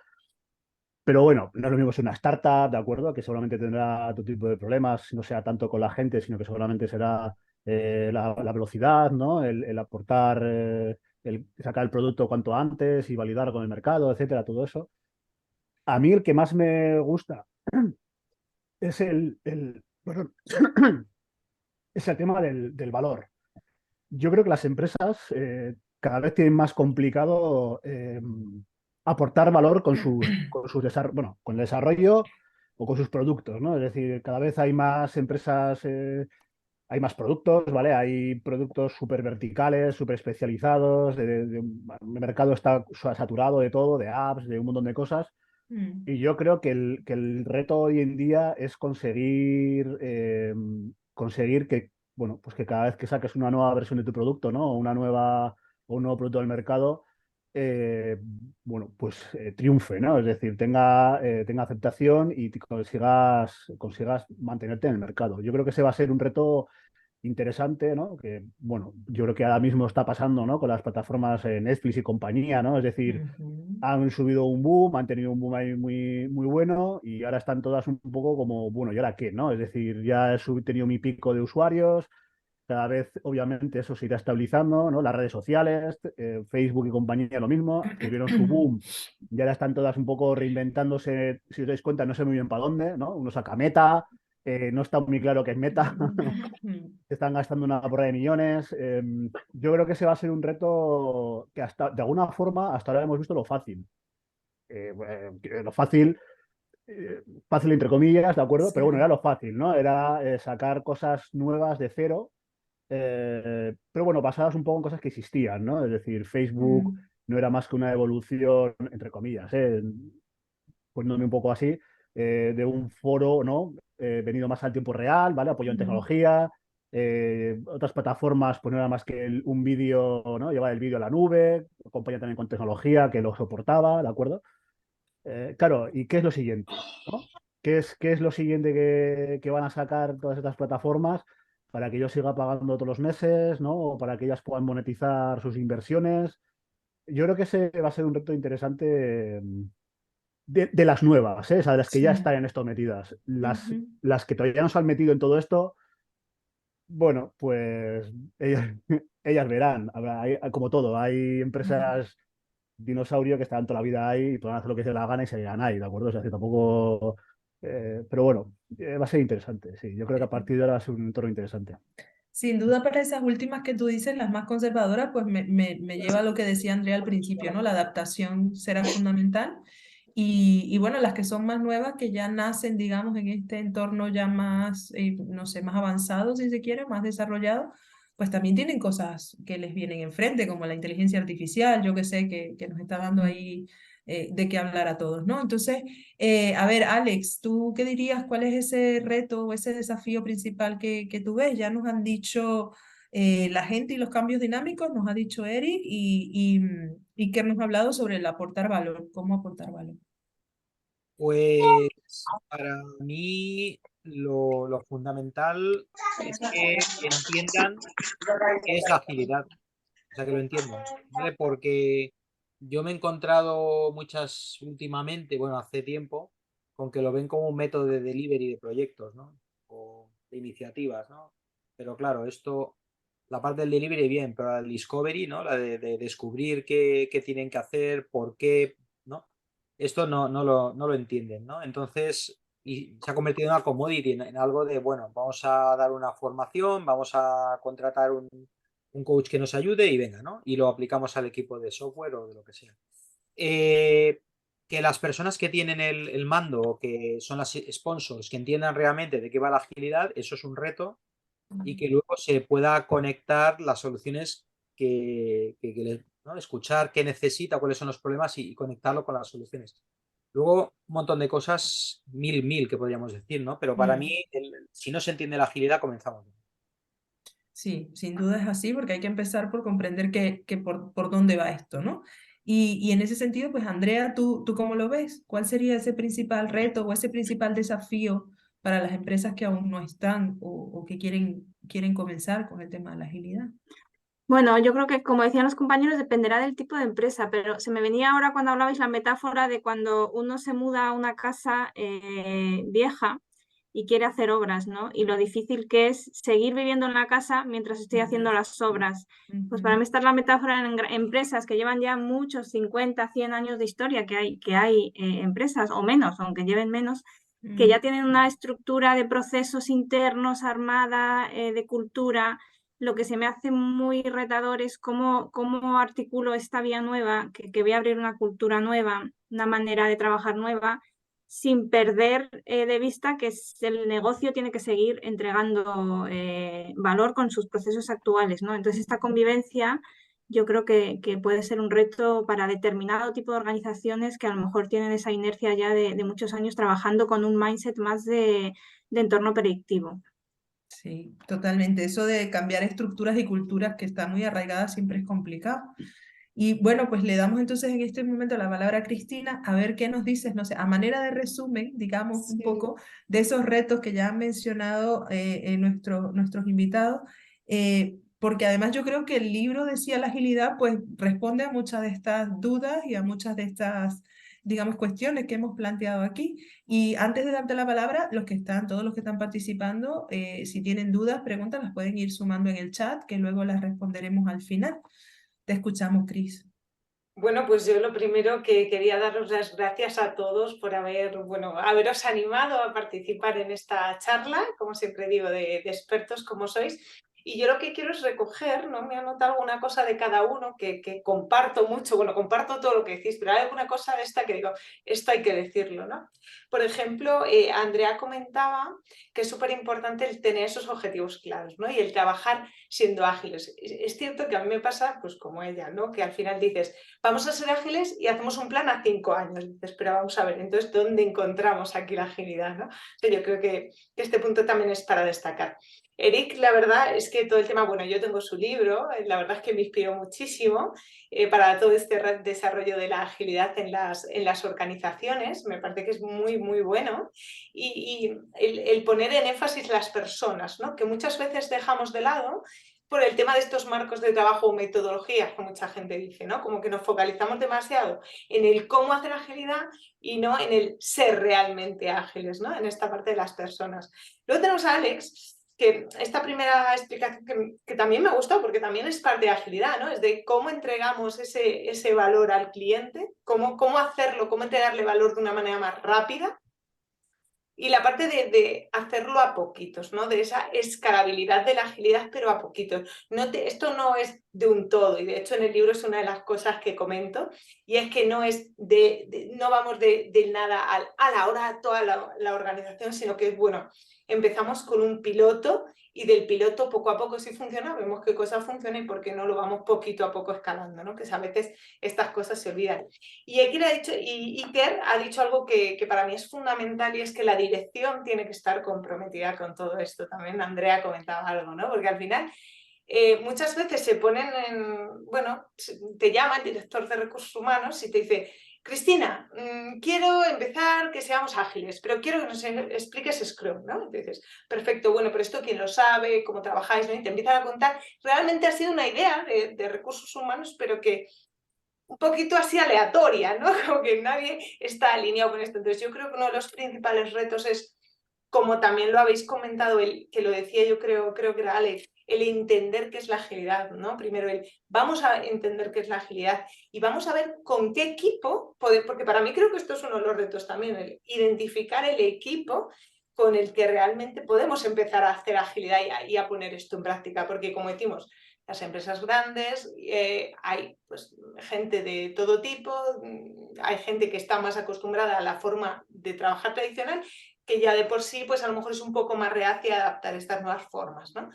Speaker 6: Pero bueno, no es lo mismo ser una startup, ¿de acuerdo? Que seguramente tendrá otro tipo de problemas, no sea tanto con la gente, sino que seguramente será la velocidad, ¿no? El aportar, el sacar el producto cuanto antes y validar con el mercado, etcétera, todo eso. A mí el que más me gusta es perdón, es el tema del valor. Yo creo que las empresas cada vez tienen más complicado aportar valor bueno, con el desarrollo o con sus productos, ¿no? Es decir, cada vez hay más empresas, hay más productos, ¿vale? Hay productos súper verticales, súper especializados, el mercado está saturado de todo, de apps, de un montón de cosas.
Speaker 2: Mm,
Speaker 6: Y yo creo que el reto hoy en día es conseguir que, bueno, pues que cada vez que saques una nueva versión de tu producto, ¿no? O un nuevo producto del mercado, eh, bueno, pues triunfe, ¿no? Es decir, tenga aceptación y consigas mantenerte en el mercado. Yo creo que ese va a ser un reto interesante, ¿no? Que, bueno, yo creo que ahora mismo está pasando, ¿no? Con las plataformas Netflix y compañía, ¿no? Es decir,
Speaker 2: ujú.
Speaker 6: han subido un boom, han tenido un boom ahí muy, muy bueno y ahora están todas un poco como, bueno, ¿y ahora qué, no? Es decir, ya he tenido mi pico de usuarios, cada vez obviamente eso se irá estabilizando, ¿no? Las redes sociales, Facebook y compañía lo mismo, tuvieron su boom y ahora están todas un poco reinventándose, si os dais cuenta, no sé muy bien para dónde, ¿no? Uno saca Meta, no está muy claro qué es Meta, se están gastando una porra de millones. Yo creo que ese va a ser un reto que hasta, de alguna forma, hasta ahora hemos visto lo fácil. Lo fácil, fácil entre comillas, ¿de acuerdo? Pero bueno,
Speaker 2: Sí.
Speaker 6: era lo fácil, ¿no? Era sacar cosas nuevas de cero, pero bueno, basadas un poco en cosas que existían, ¿no? Es decir, Facebook
Speaker 2: Mm,
Speaker 6: no era más que una evolución, entre comillas, poniéndome un poco así, de un foro, ¿no? Venido más al tiempo real, ¿vale? Apoyado en
Speaker 2: mm,
Speaker 6: tecnología. Otras plataformas, pues no era más que un vídeo, ¿no? Llevar el vídeo a la nube, acompañado también con tecnología que lo soportaba, ¿de acuerdo? Claro, ¿y qué es lo siguiente? ¿No? Qué es lo siguiente que van a sacar todas estas plataformas para que yo siga pagando todos los meses, ¿no? O para que ellas puedan monetizar sus inversiones? Yo creo que ese va a ser un reto interesante de las nuevas, ¿eh? O sea, de las que ya
Speaker 2: sí.
Speaker 6: están en esto metidas.
Speaker 2: Ujú,
Speaker 6: Las que todavía no se han metido en todo esto, bueno, pues ellas, ellas verán. Como todo, hay
Speaker 2: mm.
Speaker 6: empresas dinosaurio que están toda la vida ahí y pueden hacer lo que se les da la gana y seguirán ahí, ¿de acuerdo? O sea, que tampoco... pero bueno, va a ser interesante, sí. Yo creo que a partir de ahora va a ser un entorno interesante.
Speaker 2: Sin duda para esas últimas que tú dices, las más conservadoras, pues me lleva a lo que decía Andrea al principio, ¿no? La adaptación será fundamental. Y bueno, las que son más nuevas, que ya nacen, digamos, en este entorno ya más, no sé, más avanzado, si se quiere, más desarrollado, pues también tienen cosas que les vienen enfrente, como la inteligencia artificial, yo que sé, que nos está dando ahí de qué hablar a todos, ¿no? Entonces, a ver, Alex, ¿tú qué dirías? ¿Cuál es ese reto o ese desafío principal que tú ves? Ya nos han dicho la gente y los cambios dinámicos, nos ha dicho Eric y que nos ha hablado sobre el aportar valor, cómo aportar valor.
Speaker 4: Pues para mí lo fundamental es que entiendan qué es la agilidad, o sea, que lo entiendan, ¿vale? Porque yo me he encontrado muchas últimamente, bueno, hace tiempo, con que lo ven como un método de delivery de proyectos, ¿no? O de iniciativas, ¿no? Pero claro, esto, la parte del delivery bien, pero la del discovery, ¿no? La de descubrir qué tienen que hacer, por qué, ¿no? Esto no lo entienden, ¿no? Entonces, y se ha convertido en una commodity, en algo de, bueno, vamos a dar una formación, vamos a contratar un coach que nos ayude y venga, ¿no? Y lo aplicamos al equipo de software o de lo que sea. Que las personas que tienen el mando o que son las sponsors que entiendan realmente de qué va la agilidad, eso es un reto y que luego se pueda conectar las soluciones ¿no? Escuchar qué necesita, cuáles son los problemas y conectarlo con las soluciones. Luego, un montón de cosas, mil que podríamos decir, ¿no? Pero para mí, si no se entiende la agilidad, comenzamos.
Speaker 2: Sí, sin duda es así, porque hay que empezar por comprender por dónde va esto, ¿no? Y en ese sentido, pues Andrea, ¿tú cómo lo ves? ¿Cuál sería ese principal reto o ese principal desafío para las empresas que aún no están o que quieren comenzar con el tema de la agilidad?
Speaker 3: Bueno, yo creo que, como decían los compañeros, dependerá del tipo de empresa, pero se me venía ahora cuando hablabais la metáfora de cuando uno se muda a una casa vieja y quiere hacer obras, ¿no? Y lo difícil que es seguir viviendo en la casa mientras estoy haciendo las obras. Pues para mí esta es la metáfora en empresas que llevan ya muchos, 50, 100 años de historia, que hay empresas, o menos, aunque lleven menos, que ya tienen una estructura de procesos internos armada, de cultura. Lo que se me hace muy retador es cómo articulo esta vía nueva, que voy a abrir una cultura nueva, una manera de trabajar nueva, sin perder de vista que el negocio tiene que seguir entregando valor con sus procesos actuales, ¿no? Entonces, esta convivencia yo creo que puede ser un reto para determinado tipo de organizaciones que a lo mejor tienen esa inercia ya de muchos años trabajando con un mindset más de entorno predictivo.
Speaker 2: Sí, totalmente. Eso de cambiar estructuras y culturas que están muy arraigadas siempre es complicado. Y bueno, pues le damos entonces en este momento la palabra a Cristina, a ver qué nos dices, no sé, a manera de resumen, digamos, un poco de esos retos que ya han mencionado nuestros invitados, porque además yo creo que el libro Decía la agilidad, pues responde a muchas de estas dudas y a muchas de estas, digamos, cuestiones que hemos planteado aquí. Y antes de darte la palabra, todos los que están participando, si tienen dudas, preguntas, las pueden ir sumando en el chat, que luego las responderemos al final. Te escuchamos, Cris.
Speaker 1: Bueno, pues yo lo primero que quería daros las gracias a todos por haberos animado a participar en esta charla, como siempre digo, de expertos como sois. Y yo lo que quiero es recoger, ¿no? Me he anotado alguna cosa de cada uno que comparto mucho, bueno, comparto todo lo que decís, pero hay alguna cosa de esta que digo, esto hay que decirlo, ¿no? Por ejemplo, Andrea comentaba que es súper importante el tener esos objetivos claros, ¿no? Y el trabajar siendo ágiles. Es cierto que a mí me pasa, pues como ella, ¿no? Que al final dices, vamos a ser ágiles y hacemos un plan a 5 años. Dices, pero vamos a ver, entonces, ¿dónde encontramos aquí la agilidad, ¿no? O sea, yo creo que este punto también es para destacar. Eric, la verdad es que todo el tema, bueno, yo tengo su libro, la verdad es que me inspiró muchísimo para todo este desarrollo de la agilidad en las organizaciones, me parece que es muy, muy bueno. Y el poner en énfasis las personas, ¿no? Que muchas veces dejamos de lado por el tema de estos marcos de trabajo o metodologías que mucha gente dice, ¿no? Como que nos focalizamos demasiado en el cómo hacer agilidad y no en el ser realmente ágiles, ¿no? En esta parte de las personas. Luego tenemos a Alex, que esta primera explicación que también me gustó, porque también es parte de agilidad, ¿no? Es de cómo entregamos ese valor al cliente, cómo hacerlo, cómo entregarle valor de una manera más rápida. Y la parte de hacerlo a poquitos, ¿no? De esa escalabilidad de la agilidad, pero a poquitos. Esto no es de un todo, y de hecho en el libro es una de las cosas que comento, y es que no es no vamos de nada a la hora a toda la organización, sino que, bueno, empezamos con un piloto y del piloto poco a poco si funciona, vemos qué cosa funciona y por qué no lo vamos poquito a poco escalando, ¿no? Que a veces estas cosas se olvidan. Y Iker ha dicho algo que para mí es fundamental, y es que la dirección tiene que estar comprometida con todo esto. También Andrea comentaba algo, ¿no? Porque al final muchas veces se ponen te llama el director de recursos humanos y te dice, Cristina, quiero empezar que seamos ágiles, pero quiero que nos expliques Scrum, ¿no? Entonces, perfecto, bueno, pero esto quién lo sabe, cómo trabajáis, ¿no? Y te empiezan a contar. Realmente ha sido una idea de recursos humanos, pero que un poquito así aleatoria, ¿no? Como que nadie está alineado con esto. Entonces yo creo que uno de los principales retos es como también lo habéis comentado, que lo decía yo creo que era Alex, el entender qué es la agilidad, ¿no? Primero vamos a entender qué es la agilidad y vamos a ver con qué equipo, porque para mí creo que esto es uno de los retos también, el identificar el equipo con el que realmente podemos empezar a hacer agilidad y a poner esto en práctica, porque como decimos, las empresas grandes, hay pues, gente de todo tipo, hay gente que está más acostumbrada a la forma de trabajar tradicional, que ya de por sí pues a lo mejor es un poco más reacia a adaptar estas nuevas formas, ¿no?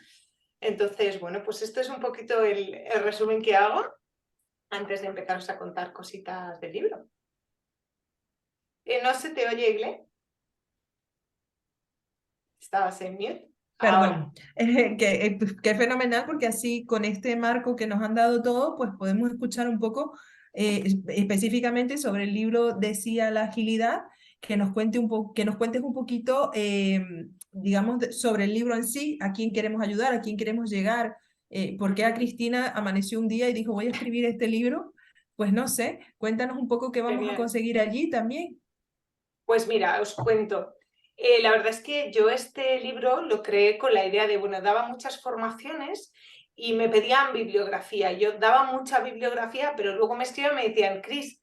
Speaker 1: Entonces, bueno, pues esto es un poquito el resumen que hago antes de empezaros a contar cositas del libro. ¿No se te oye, Igle? ¿Estabas en mute?
Speaker 2: Perdón, que fenomenal porque así con este marco que nos han dado todos, pues podemos escuchar un poco específicamente sobre el libro Decía la agilidad, que nos cuentes un poquito, digamos, sobre el libro en sí, a quién queremos ayudar, a quién queremos llegar, por qué a Cristina amaneció un día y dijo voy a escribir este libro, pues no sé, cuéntanos un poco qué vamos
Speaker 1: Genial.
Speaker 2: a conseguir allí también.
Speaker 1: Pues mira, os cuento. La verdad es que yo este libro lo creé con la idea de, bueno, daba muchas formaciones y me pedían bibliografía. Yo daba mucha bibliografía, pero luego me escribían y me decían, Cris,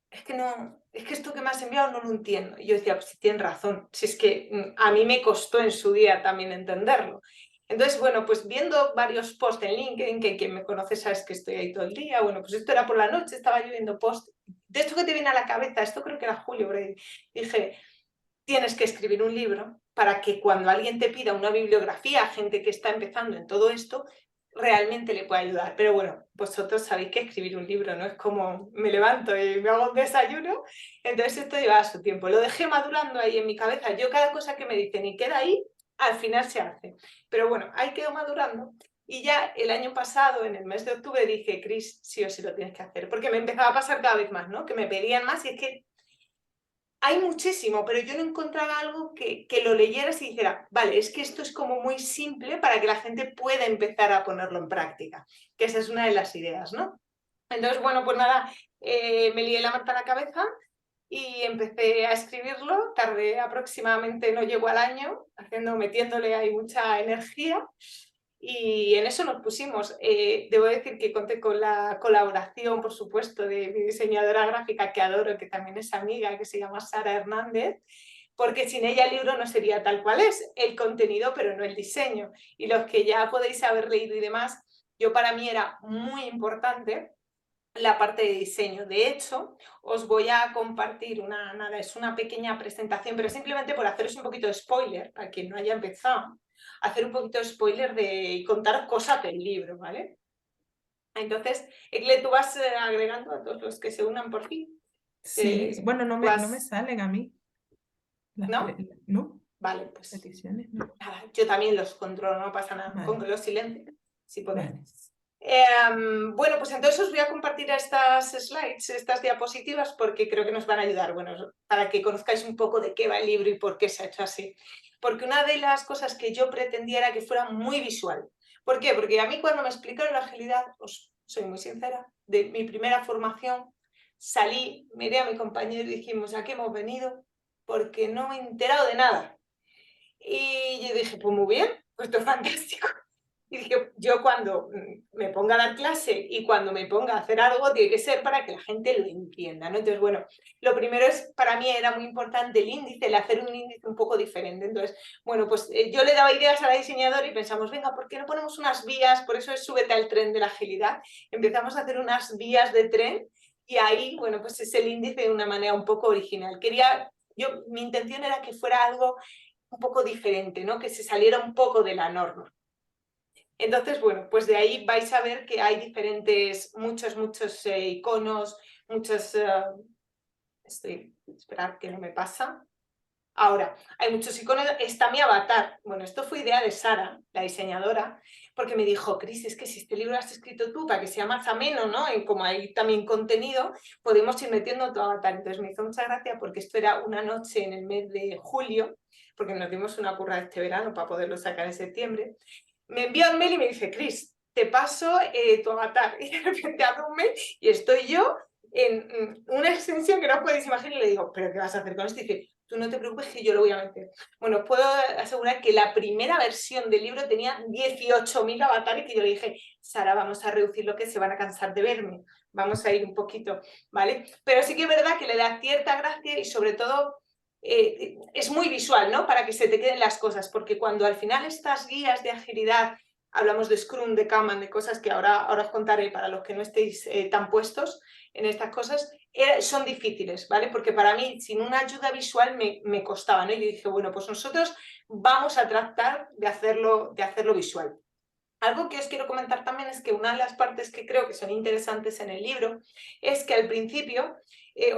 Speaker 1: es que esto que me has enviado no lo entiendo. Y yo decía, pues sí, tienes razón, si es que a mí me costó en su día también entenderlo. Entonces, bueno, pues viendo varios posts en LinkedIn, que quien me conoce sabes que estoy ahí todo el día, bueno, pues esto era por la noche, estaba yo viendo posts. De esto que te viene a la cabeza, esto creo que era Julio Brady, dije, tienes que escribir un libro para que cuando alguien te pida una bibliografía, gente que está empezando en todo esto, realmente le pueda ayudar. Pero bueno, vosotros sabéis que escribir un libro no es como me levanto y me hago un desayuno, entonces esto lleva su tiempo. Lo dejé madurando ahí en mi cabeza. Yo cada cosa que me dicen y queda ahí, al final se hace. Pero bueno, ahí quedó madurando. Y ya el año pasado, en el mes de octubre, dije, Cris, sí o sí lo tienes que hacer. Porque me empezaba a pasar cada vez más, ¿no? Que me pedían más y es que hay muchísimo, pero yo no encontraba algo que lo leyeras y dijera, vale, es que esto es como muy simple para que la gente pueda empezar a ponerlo en práctica, que esa es una de las ideas, ¿no? Entonces, bueno, pues nada, me lié la manta a la cabeza y empecé a escribirlo, tardé aproximadamente, no llego al año, metiéndole ahí mucha energía. Y en eso nos pusimos. Debo decir que conté con la colaboración, por supuesto, de mi diseñadora gráfica que adoro, que también es amiga, que se llama Sara Hernández, porque sin ella el libro no sería tal cual es, el contenido, pero no el diseño. Y los que ya podéis haber leído y demás, yo para mí era muy importante la parte de diseño. De hecho, os voy a compartir es una pequeña presentación, pero simplemente por haceros un poquito de spoiler, para quien no haya empezado, hacer un poquito de spoiler y contar cosas del libro, ¿vale? Entonces, Egle, tú vas agregando a todos los que se unan por fin.
Speaker 2: Sí, bueno, no me salen a mí.
Speaker 1: ¿No?
Speaker 2: ¿No?
Speaker 1: Vale, pues
Speaker 2: peticiones, ¿no?
Speaker 1: Nada, yo también los controlo, no pasa nada,
Speaker 2: Vale.
Speaker 1: con que los silencio, si podemos.
Speaker 2: Vale.
Speaker 1: Bueno, pues entonces os voy a compartir estas slides, estas diapositivas, porque creo que nos van a ayudar, bueno, para que conozcáis un poco de qué va el libro y por qué se ha hecho así. Porque una de las cosas que yo pretendía era que fuera muy visual. ¿Por qué? Porque a mí cuando me explicaron la agilidad, os soy muy sincera, de mi primera formación, salí, miré a mi compañero y dijimos, ¿a qué hemos venido? Porque no me he enterado de nada. Y yo dije, pues muy bien, pues esto es fantástico. Y dije, yo cuando me ponga a dar clase y cuando me ponga a hacer algo, tiene que ser para que la gente lo entienda, ¿no? Entonces, bueno, lo primero es, para mí era muy importante el índice, el hacer un índice un poco diferente. Entonces, bueno, pues yo le daba ideas a la diseñadora y pensamos, venga, ¿por qué no ponemos unas vías? Por eso es súbete al tren de la agilidad. Empezamos a hacer unas vías de tren y ahí, bueno, pues es el índice de una manera un poco original. Mi intención era que fuera algo un poco diferente, ¿no? Que se saliera un poco de la norma. Entonces, bueno, pues de ahí vais a ver que hay muchos iconos, esperad que no me pasa. Ahora, hay muchos iconos, está mi avatar. Bueno, esto fue idea de Sara, la diseñadora, porque me dijo, Cris, es que si este libro lo has escrito tú para que sea más ameno, ¿no? Y como hay también contenido, podemos ir metiendo tu avatar. Entonces me hizo mucha gracia porque esto era una noche en el mes de julio, porque nos dimos una curra este verano para poderlo sacar en septiembre. Me envía un mail y me dice, Cris, te paso tu avatar. Y de repente abro un mail y estoy yo en una extensión que no podéis imaginar y le digo, ¿pero qué vas a hacer con esto? Y dice, tú no te preocupes que yo lo voy a meter. Bueno, os puedo asegurar que la primera versión del libro tenía 18.000 avatares que yo le dije, Sara, vamos a reducir lo que se van a cansar de verme, vamos a ir un poquito, ¿vale? Pero sí que es verdad que le da cierta gracia y sobre todo es muy visual, ¿no? Para que se te queden las cosas, porque cuando al final estas guías de agilidad, hablamos de Scrum, de Kanban, de cosas que ahora os contaré para los que no estéis tan puestos en estas cosas, son difíciles, ¿vale? Porque para mí, sin una ayuda visual me costaba, ¿no? Y yo dije, bueno, pues nosotros vamos a tratar de hacerlo visual. Algo que os quiero comentar también es que una de las partes que creo que son interesantes en el libro es que al principio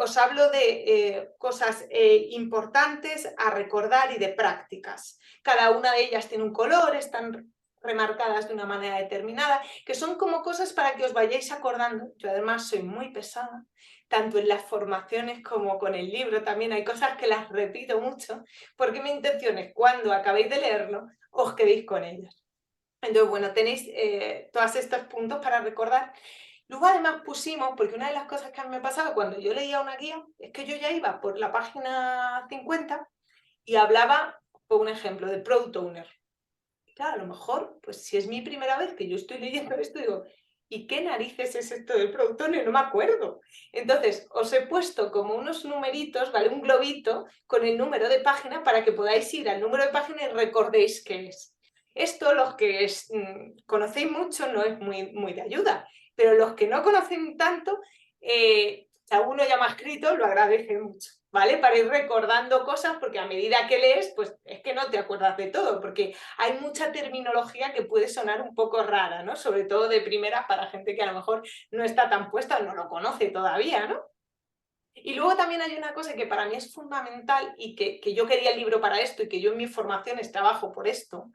Speaker 1: os hablo de cosas importantes a recordar y de prácticas. Cada una de ellas tiene un color, están remarcadas de una manera determinada, que son como cosas para que os vayáis acordando. Yo además soy muy pesada, tanto en las formaciones como con el libro también hay cosas que las repito mucho, porque mi intención es cuando acabéis de leerlo, os quedéis con ellas. Entonces, bueno, tenéis todos estos puntos para recordar. Luego además pusimos, porque una de las cosas que a mí me pasaba cuando yo leía una guía, es que yo ya iba por la página 50 y hablaba, por un ejemplo, del Product Owner. Claro, a lo mejor, pues si es mi primera vez que yo estoy leyendo esto, digo, ¿y qué narices es esto del Product Owner? No me acuerdo. Entonces, os he puesto como unos numeritos, ¿vale? Un globito con el número de página para que podáis ir al número de página y recordéis qué es. Esto, los que conocéis mucho, no es muy de ayuda, pero los que no conocen tanto, si alguno ya me ha escrito, lo agradece mucho, ¿vale? Para ir recordando cosas, porque a medida que lees, pues es que no te acuerdas de todo, porque hay mucha terminología que puede sonar un poco rara, ¿no? Sobre todo de primeras para gente que a lo mejor no está tan puesta o no lo conoce todavía, ¿no? Y luego también hay una cosa que para mí es fundamental y que yo quería el libro para esto y que yo en mis formaciones trabajo por esto,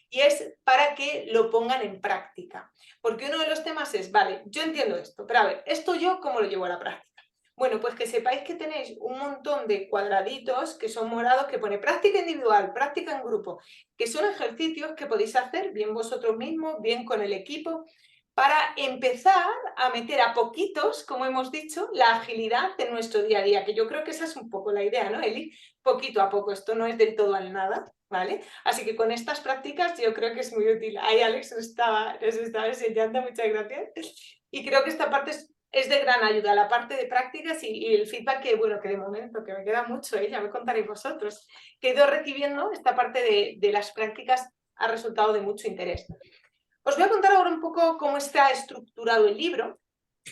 Speaker 1: y es para que lo pongan en práctica. Porque uno de los temas es, vale, yo entiendo esto, pero a ver, ¿esto yo cómo lo llevo a la práctica? Bueno, pues que sepáis que tenéis un montón de cuadraditos que son morados que pone práctica individual, práctica en grupo, que son ejercicios que podéis hacer bien vosotros mismos, bien con el equipo, para empezar a meter a poquitos, como hemos dicho, la agilidad en nuestro día a día, que yo creo que esa es un poco la idea, ¿no, Eli? Poquito a poco, esto no es del todo al nada, ¿vale? Así que con estas prácticas yo creo que es muy útil. Ahí Alex nos estaba enseñando, muchas gracias. Y creo que esta parte es de gran ayuda, la parte de prácticas y el feedback que, bueno, que de momento, que me queda mucho, ya me contaréis vosotros, que he ido recibiendo, esta parte de las prácticas ha resultado de mucho interés. Os voy a contar ahora un poco cómo está estructurado el libro,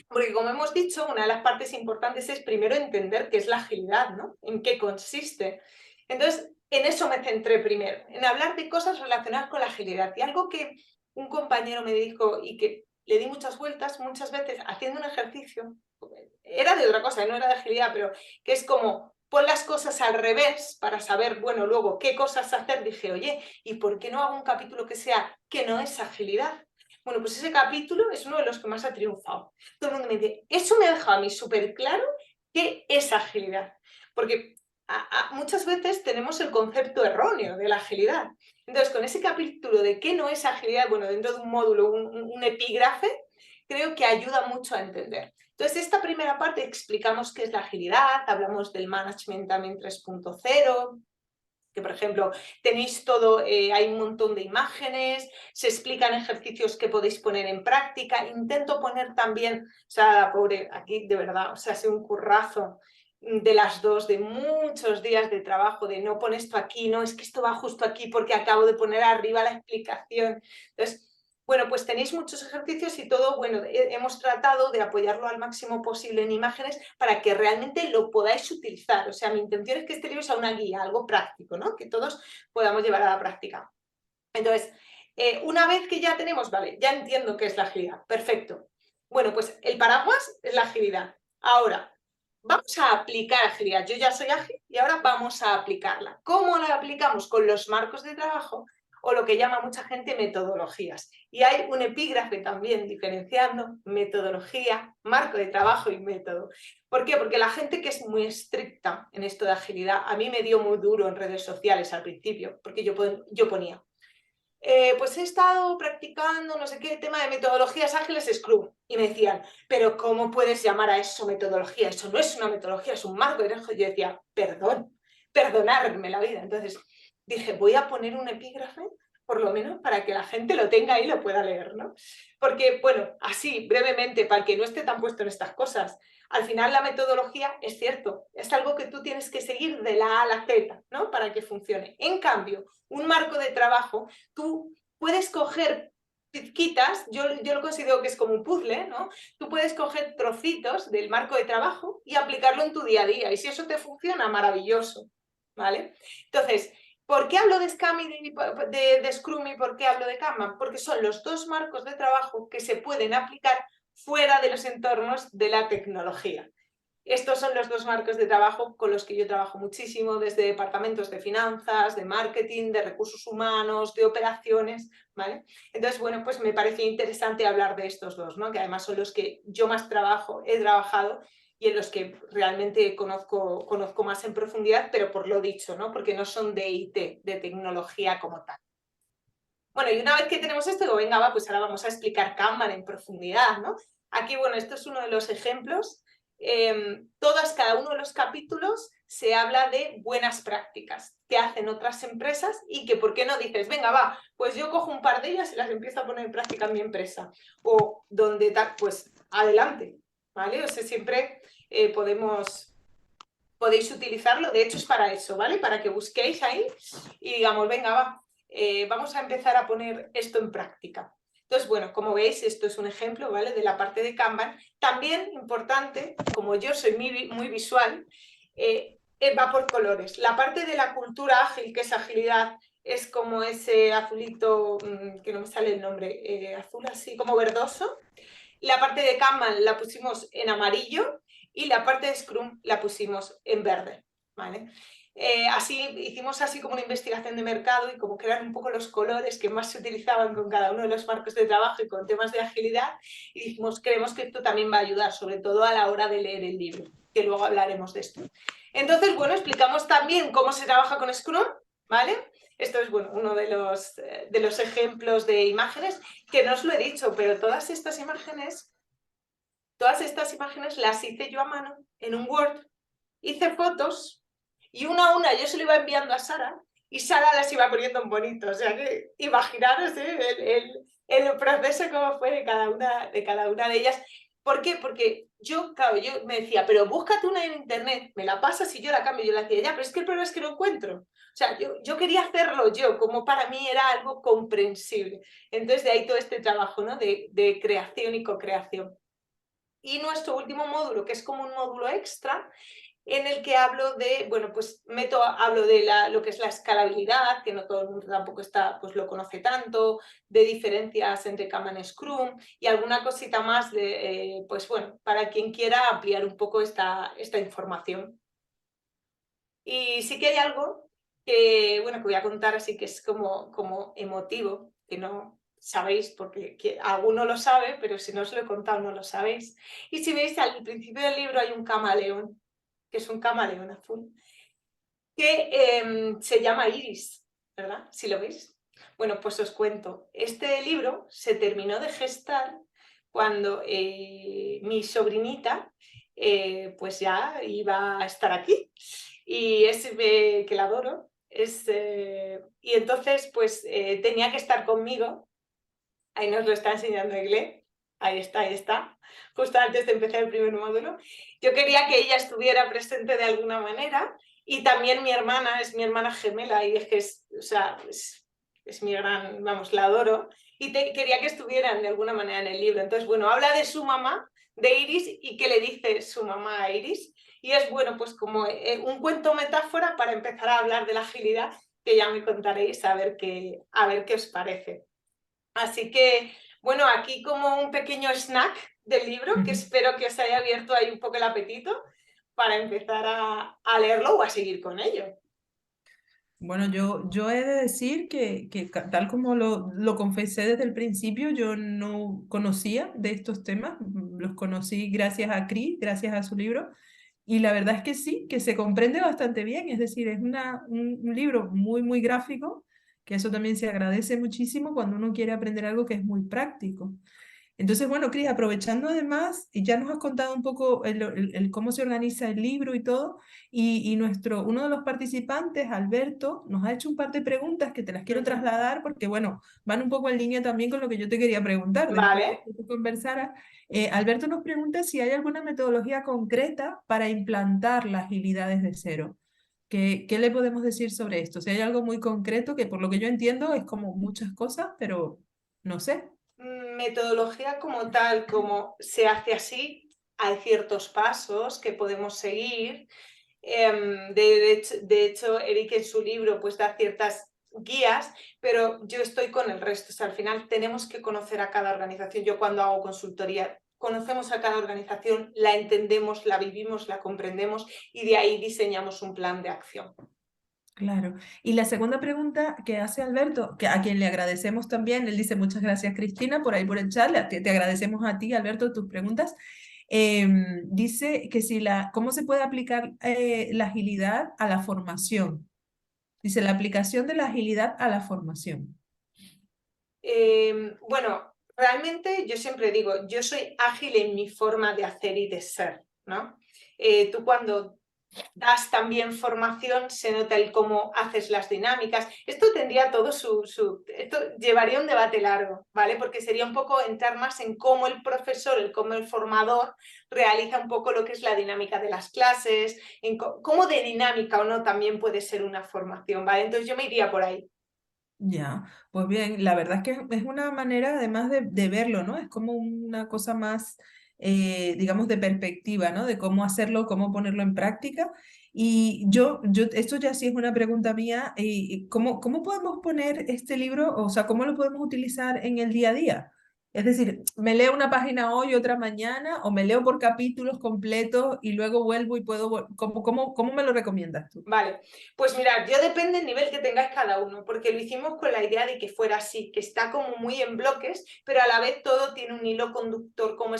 Speaker 1: porque como hemos dicho, una de las partes importantes es primero entender qué es la agilidad, ¿no? En qué consiste. Entonces, en eso me centré primero, en hablar de cosas relacionadas con la agilidad. Y algo que un compañero me dijo y que le di muchas vueltas, muchas veces haciendo un ejercicio, era de otra cosa, no era de agilidad, pero que es como pon las cosas al revés para saber, bueno, luego qué cosas hacer. Dije, oye, ¿y por qué no hago un capítulo que sea que no es agilidad? Bueno, pues ese capítulo es uno de los que más ha triunfado. Todo el mundo me dice, eso me ha dejado a mí súper claro qué es agilidad. Porque muchas veces tenemos el concepto erróneo de la agilidad. Entonces, con ese capítulo de qué no es agilidad, bueno, dentro de un módulo, un epígrafe, creo que ayuda mucho a entender. Entonces, esta primera parte explicamos qué es la agilidad, hablamos del management también 3.0, que por ejemplo tenéis todo, hay un montón de imágenes, se explican ejercicios que podéis poner en práctica, intento poner también, o sea, pobre, aquí de verdad, o sea, ha sido un currazo de las dos, de muchos días de trabajo, de no pones esto aquí, no, es que esto va justo aquí porque acabo de poner arriba la explicación. Entonces, bueno, pues tenéis muchos ejercicios y todo, bueno, hemos tratado de apoyarlo al máximo posible en imágenes para que realmente lo podáis utilizar. O sea, mi intención es que este libro sea una guía, algo práctico, ¿no? Que todos podamos llevar a la práctica. Entonces, una vez que ya tenemos, vale, ya entiendo qué es la agilidad, perfecto. Bueno, pues el paraguas es la agilidad. Ahora, vamos a aplicar agilidad. Yo ya soy ágil y ahora vamos a aplicarla. ¿Cómo la aplicamos? Con los marcos de trabajo o lo que llama mucha gente metodologías. Y hay un epígrafe también diferenciando metodología, marco de trabajo y método. ¿Por qué? Porque la gente que es muy estricta en esto de agilidad, a mí me dio muy duro en redes sociales al principio, porque yo ponía, pues he estado practicando no sé qué tema de metodologías ágiles Scrum. Y me decían, pero ¿cómo puedes llamar a eso metodología? Eso no es una metodología, es un marco de trabajo. Y yo decía, perdón, perdonarme la vida. Entonces dije, voy a poner un epígrafe, por lo menos para que la gente lo tenga ahí y lo pueda leer, ¿no? Porque, bueno, así, brevemente, para el que no esté tan puesto en estas cosas, al final la metodología es cierto, es algo que tú tienes que seguir de la A a la Z, ¿no? Para que funcione. En cambio, un marco de trabajo, tú puedes coger pizquitas, yo lo considero que es como un puzzle, ¿no? Tú puedes coger trocitos del marco de trabajo y aplicarlo en tu día a día. Y si eso te funciona, maravilloso, ¿vale? Entonces, ¿por qué hablo de Scrum y de Scrum y por qué hablo de Kanban? Porque son los dos marcos de trabajo que se pueden aplicar fuera de los entornos de la tecnología. Estos son los dos marcos de trabajo con los que yo trabajo muchísimo, desde departamentos de finanzas, de marketing, de recursos humanos, de operaciones, ¿vale? Entonces, bueno, pues me parecía interesante hablar de estos dos, ¿no? Que además son los que yo más he trabajado y en los que realmente conozco más en profundidad, pero por lo dicho, ¿no? Porque no son de IT, de tecnología como tal. Bueno, y una vez que tenemos esto, digo, venga, va, pues ahora vamos a explicar Kanban en profundidad, ¿no? Aquí, bueno, esto es uno de los ejemplos. Cada uno de los capítulos se habla de buenas prácticas que hacen otras empresas y que, ¿por qué no dices, venga, va, pues yo cojo un par de ellas y las empiezo a poner en práctica en mi empresa? O donde tal, pues adelante, ¿vale? O sea, siempre podéis utilizarlo, de hecho es para eso, ¿vale? Para que busquéis ahí y digamos, venga, va, vamos a empezar a poner esto en práctica. Entonces, bueno, como veis, esto es un ejemplo, ¿vale? De la parte de Kanban. También importante, como yo soy muy visual, va por colores. La parte de la cultura ágil, que es agilidad, es como ese azulito, que no me sale el nombre, azul así como verdoso. La parte de Kanban la pusimos en amarillo y la parte de Scrum la pusimos en verde, ¿vale? Así hicimos así como una investigación de mercado y como que eran un poco los colores que más se utilizaban con cada uno de los marcos de trabajo y con temas de agilidad, y dijimos, creemos que esto también va a ayudar, sobre todo a la hora de leer el libro, que luego hablaremos de esto. Entonces, bueno, explicamos también cómo se trabaja con Scrum, ¿vale? Esto es, bueno, uno de los ejemplos de imágenes, que no os lo he dicho, pero todas estas imágenes las hice yo a mano en un Word, hice fotos y una a una yo se lo iba enviando a Sara y Sara las iba poniendo en bonito. O sea que imaginaros el proceso cómo fue de cada una de ellas. ¿Por qué? Porque yo me decía, pero búscate una en internet, me la pasas y yo la cambio. Yo la hacía, ya, pero es que el problema es que no encuentro. O sea, yo quería hacerlo yo, como para mí era algo comprensible. Entonces, de ahí todo este trabajo, ¿no? de creación y co-creación. Y nuestro último módulo, que es como un módulo extra, en el que hablo de, bueno, pues hablo de lo que es la escalabilidad, que no todo el mundo tampoco pues lo conoce tanto, de diferencias entre Kanban y Scrum y alguna cosita más de, pues bueno, para quien quiera ampliar un poco esta información. Y sí que hay algo que, bueno, que voy a contar así que es como emotivo, que no sabéis porque alguno lo sabe, pero si no os lo he contado no lo sabéis. Y si veis, al principio del libro hay un camaleón, que es un camaleón azul, que se llama Iris, ¿verdad? ¿Sí lo veis? Bueno, pues os cuento. Este libro se terminó de gestar cuando mi sobrinita pues ya iba a estar aquí. Y que la adoro. Y entonces pues tenía que estar conmigo. Ahí nos lo está enseñando Egle. Ahí está. Justo antes de empezar el primer módulo. Yo quería que ella estuviera presente de alguna manera. Y también mi hermana, es mi hermana gemela. Y es que es mi gran, vamos, la adoro. Y quería que estuvieran de alguna manera en el libro. Entonces, bueno, habla de su mamá, de Iris, y qué le dice su mamá a Iris. Y es, bueno, pues como un cuento metáfora para empezar a hablar de la agilidad, que ya me contaréis a ver qué os parece. Así que, bueno, aquí como un pequeño snack del libro, que espero que os haya abierto ahí un poco el apetito para empezar a leerlo o a seguir con ello.
Speaker 2: Bueno, yo he de decir que tal como lo confesé desde el principio, yo no conocía de estos temas, los conocí gracias a Cris, gracias a su libro, y la verdad es que sí, que se comprende bastante bien, es decir, es un libro muy gráfico, que eso también se agradece muchísimo cuando uno quiere aprender algo que es muy práctico. Entonces, bueno, Cris, aprovechando además, y ya nos has contado un poco el cómo se organiza el libro y todo, y uno de los participantes, Alberto, nos ha hecho un par de preguntas que te las quiero trasladar porque, bueno, van un poco en línea también con lo que yo te quería preguntar después de
Speaker 1: Vale.
Speaker 2: que tú conversaras. Alberto nos pregunta si hay alguna metodología concreta para implantar la agilidad desde cero. ¿Qué le podemos decir sobre esto? Si hay algo muy concreto que por lo que yo entiendo es como muchas cosas, pero no sé.
Speaker 1: Metodología como tal, como se hace así, hay ciertos pasos que podemos seguir. De hecho, Eric en su libro pues da ciertas guías, pero yo estoy con el resto. O sea, al final tenemos que conocer a cada organización. Yo cuando hago consultoría, conocemos a cada organización, la entendemos, la vivimos, la comprendemos y de ahí diseñamos un plan de acción.
Speaker 2: Claro. Y la segunda pregunta que hace Alberto, que a quien le agradecemos también, él dice muchas gracias Cristina por ahí por el chat, te agradecemos a ti Alberto tus preguntas. Dice que ¿cómo se puede aplicar la agilidad a la formación? Dice la aplicación de la agilidad a la formación.
Speaker 1: Bueno, realmente yo siempre digo, yo soy ágil en mi forma de hacer y de ser, ¿no? Tú cuando das también formación, se nota el cómo haces las dinámicas. Esto tendría todo esto llevaría un debate largo, ¿vale? Porque sería un poco entrar más en cómo el profesor, cómo el formador realiza un poco lo que es la dinámica de las clases, en cómo de dinámica o no también puede ser una formación, ¿vale? Entonces yo me iría por ahí.
Speaker 2: Ya, pues bien, la verdad es que es una manera además de verlo, ¿no? Es como una cosa más, digamos, de perspectiva, ¿no? De cómo hacerlo, cómo ponerlo en práctica. Y esto ya sí es una pregunta mía, ¿cómo podemos poner este libro, o sea, cómo lo podemos utilizar en el día a día? Es decir, ¿me leo una página hoy, otra mañana, o me leo por capítulos completos y luego vuelvo y puedo, ¿cómo me lo recomiendas tú?
Speaker 1: Vale, pues mirad, yo depende del nivel que tengáis cada uno, porque lo hicimos con la idea de que fuera así, que está como muy en bloques, pero a la vez todo tiene un hilo conductor, como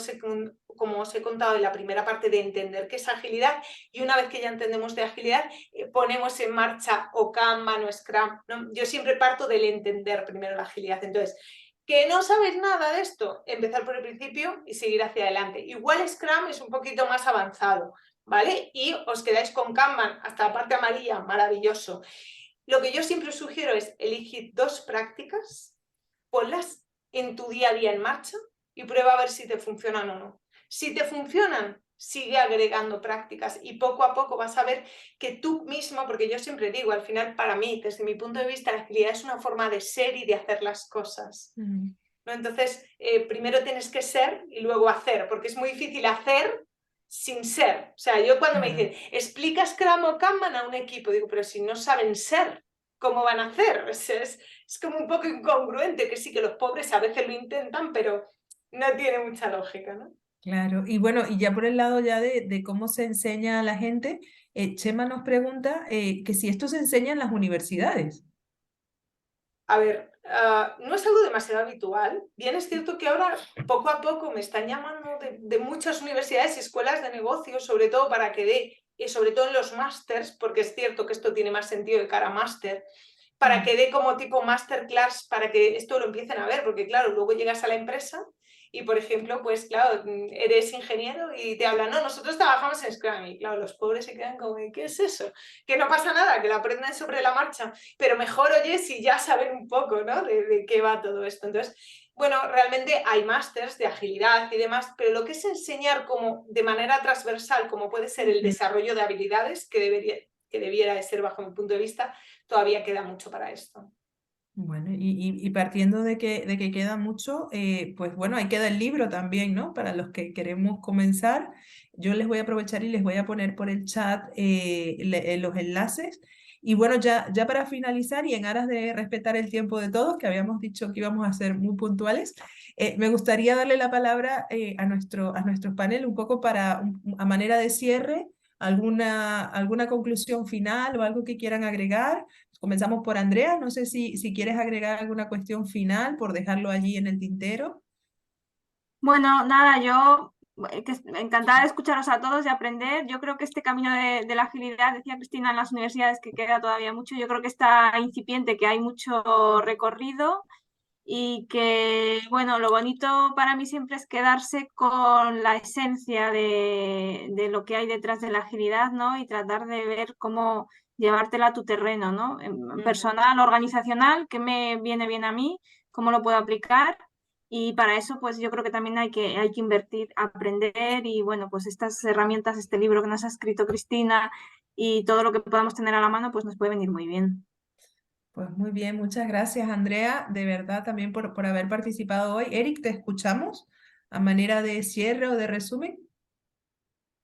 Speaker 1: os he contado en la primera parte, de entender qué es agilidad, y una vez que ya entendemos de agilidad, ponemos en marcha o Kanban o Scrum, ¿no? Yo siempre parto del entender primero la agilidad. Entonces, ¿que no sabes nada de esto? Empezar por el principio y seguir hacia adelante. Igual Scrum es un poquito más avanzado, ¿vale? Y os quedáis con Kanban hasta la parte amarilla, maravilloso. Lo que yo siempre sugiero es elegir 2 prácticas, ponlas en tu día a día en marcha y prueba a ver si te funcionan o no. Si te funcionan, sigue agregando prácticas y poco a poco vas a ver que tú mismo, porque yo siempre digo, al final para mí, desde mi punto de vista, la agilidad es una forma de ser y de hacer las cosas, ¿no? Entonces, primero tienes que ser y luego hacer, porque es muy difícil hacer sin ser. O sea, yo cuando me dicen, explica Scrum o Kanban a un equipo, digo, pero si no saben ser, ¿cómo van a hacer? Es como un poco incongruente, que sí que los pobres a veces lo intentan, pero no tiene mucha lógica, ¿no?
Speaker 2: Claro, y bueno, y ya por el lado ya de cómo se enseña a la gente, Chema nos pregunta que si esto se enseña en las universidades.
Speaker 1: A ver, no es algo demasiado habitual. Bien es cierto que ahora poco a poco me están llamando de muchas universidades y escuelas de negocios, sobre todo para que dé, y sobre todo en los másters, porque es cierto que esto tiene más sentido de cara a máster, para que dé como tipo masterclass, para que esto lo empiecen a ver, porque claro, luego llegas a la empresa y, por ejemplo, pues claro, eres ingeniero y te hablan, no, nosotros trabajamos en Scrum, y claro, los pobres se quedan como, ¿qué es eso? Que no pasa nada, que lo aprendan sobre la marcha, pero mejor, oye, si ya saben un poco, ¿no? De qué va todo esto. Entonces, bueno, realmente hay másters de agilidad y demás, pero lo que es enseñar como de manera transversal, como puede ser el desarrollo de habilidades, que debiera de ser bajo mi punto de vista, todavía queda mucho para esto.
Speaker 2: Bueno, y partiendo de que queda mucho, pues bueno, ahí queda el libro también, ¿no? Para los que queremos comenzar, yo les voy a aprovechar y les voy a poner por el chat los enlaces. Y bueno, ya para finalizar y en aras de respetar el tiempo de todos, que habíamos dicho que íbamos a ser muy puntuales, me gustaría darle la palabra a nuestro panel un poco a manera de cierre, alguna conclusión final o algo que quieran agregar. Comenzamos por Andrea, no sé si quieres agregar alguna cuestión final por dejarlo allí en el tintero.
Speaker 3: Bueno, nada, yo encantada de escucharos a todos y aprender. Yo creo que este camino de la agilidad, decía Cristina, en las universidades que queda todavía mucho, yo creo que está incipiente, que hay mucho recorrido y que, bueno, lo bonito para mí siempre es quedarse con la esencia de lo que hay detrás de la agilidad, ¿no? Y tratar de ver cómo llevártela a tu terreno, ¿no? Personal, organizacional, qué me viene bien a mí, cómo lo puedo aplicar. Y para eso, pues yo creo que también hay que invertir, aprender y, bueno, pues estas herramientas, este libro que nos ha escrito Cristina y todo lo que podamos tener a la mano, pues nos puede venir muy bien.
Speaker 2: Pues muy bien, muchas gracias, Andrea, de verdad también por haber participado hoy. Eric, ¿te escuchamos a manera de cierre o de resumen?